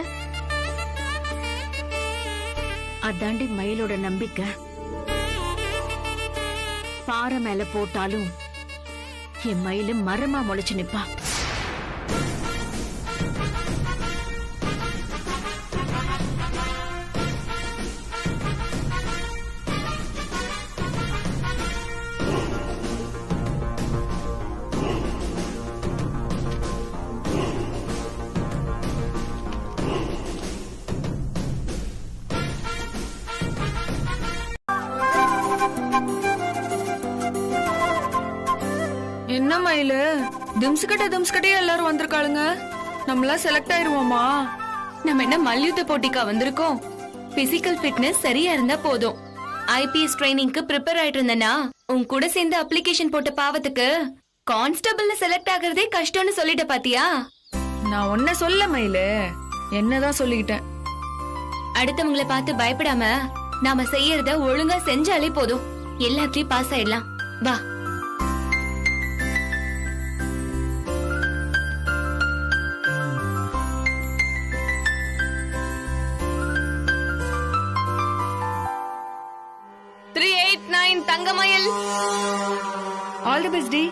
S3: அதாண்டி மயிலோட நம்பிக்கை. பாறை மேல போட்டாலும் என் மயிலு மரமா முளைச்சு நிப்பா.
S13: என்ன மயிலு, திம்ஸ்கிட்டே எல்லாரும் வந்திருக்காளுங்க. நம்மளா செலக்ட் ஆயிருவோமா?
S8: நம்ம என்ன மல்யுத்த போட்டிக்கா வந்திருக்கோம்? பிசிக்கல் ஃபிட்னஸ் சரியா இருந்தா போதும். ஐபிஎஸ் ட்ரைனிங்க்கு ப்ரிப்பேர் ஆயிட்டு இருந்தனா உன் கூட சேர்ந்து அப்ளிகேஷன் போட்ட பாவத்துக்கு கான்ஸ்டபிள்ல செலக்ட் ஆகுறதே கஷ்டம்னு சொல்லிட்ட பாத்தியா?
S13: நான் ஒன்ன சொல்ல மயிலு, என்னதான் சொல்லிக்கிட்டேன்.
S8: அடுத்தவங்களை பார்த்து பயப்படாம நாம செய்யறத ஒழுங்கா செஞ்சாலே போதும், எல்லாத்தையும் பாஸ் ஆயிடலாம். வா. தங்கமயில்,
S13: ஆல் தி பெஸ்ட் டி.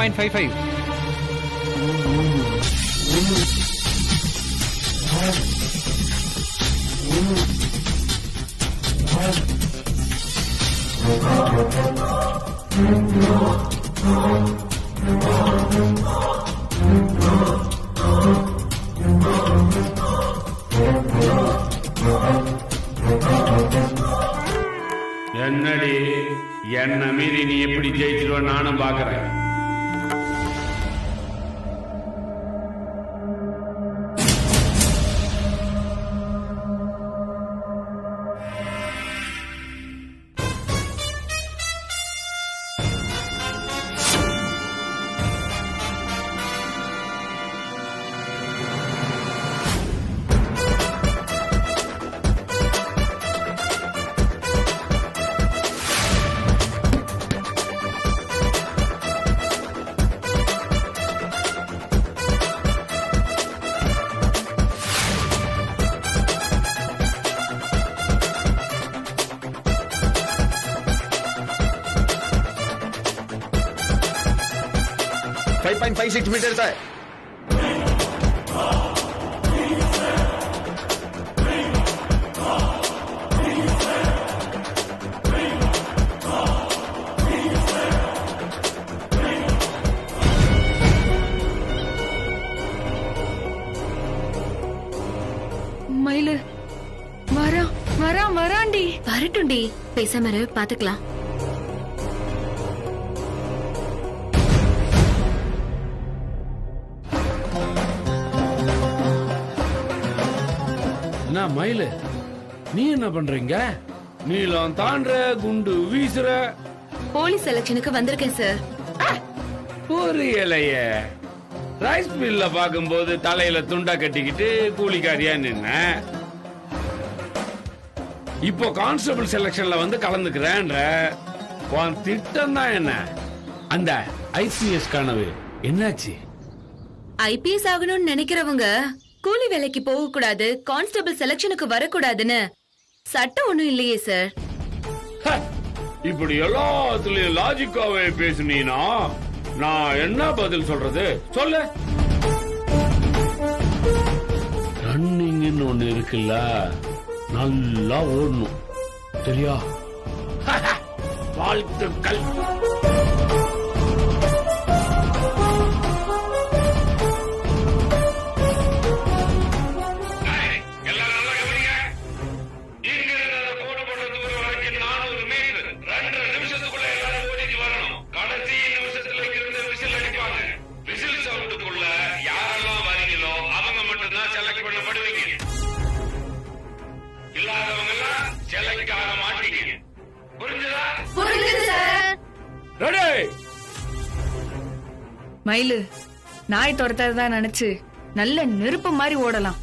S12: 5.55.
S11: என்னடி என்ன மீறி நீ எப்படி ஜெயிச்சிருவ நானும் பாக்குறேன்.
S7: मीटर है.
S13: மயிலு வராண்டி.
S2: வரட்டும்டி, பேசாம பாத்துக்கலாம்.
S11: என்ன மயிலு, நீ என்ன பண்றீங்க? நீளம் தாண்ட குண்டு வீசுற.
S8: போலீஸ் செலக்ஷனுக்கு வந்திருக்கேன் சார்.
S11: புரியலைய. ரைஸ் மில்ல பாக்கும்போது தலையில துண்டா கட்டிக்கிட்டு கூலிக்காரியா நின்ன. இப்போ கான்ஸ்டபிள் செலக்ஷன்ல வந்து கலந்துக்கிறேன்ற உன் திட்டம் தான் என்ன? அந்த ஐபிஎஸ் கனவு என்னாச்சு?
S8: ஐபிஎஸ் ஆகணும்னு நினைக்கிறவங்க கூலி வேலைக்கு போக கூடாது, கான்ஸ்டபிள் செலக்ஷனுக்கு வரக்கூடாதுன்னு சட்டம் ஒண்ணும் இல்லையே சார்.
S11: இப்படி எல்லாத்துலயும் லாஜிக்காவே பேசுனீனா நான் என்ன பதில் சொல்றது? சொல்லு. ரன்னிங்னு ஒண்ணு இருக்குல்ல, நல்லா ஓடணும், சரியா? வாழ்த்துக்கள்.
S13: மயிலு, நாய் துரத்தறதா நினைச்சு நல்ல நெருப்பு மாதிரி ஓடலாம்.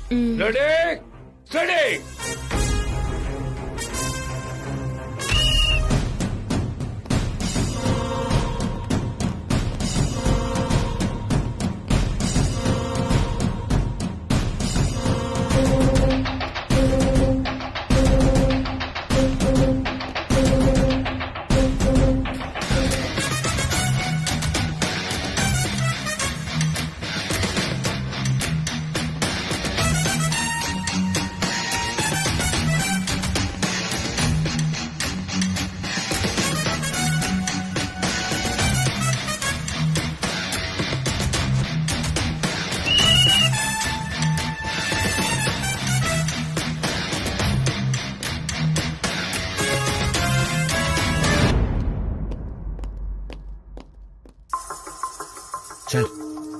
S14: சார்,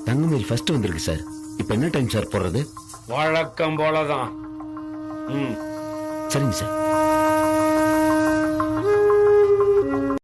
S14: தங்கமயில் ஃபர்ஸ்ட் வந்திருக்கு சார். இப்ப என்ன டைம் சார் போடுறது?
S11: வழக்கம் போலதான்.
S14: சரிங்க சார்.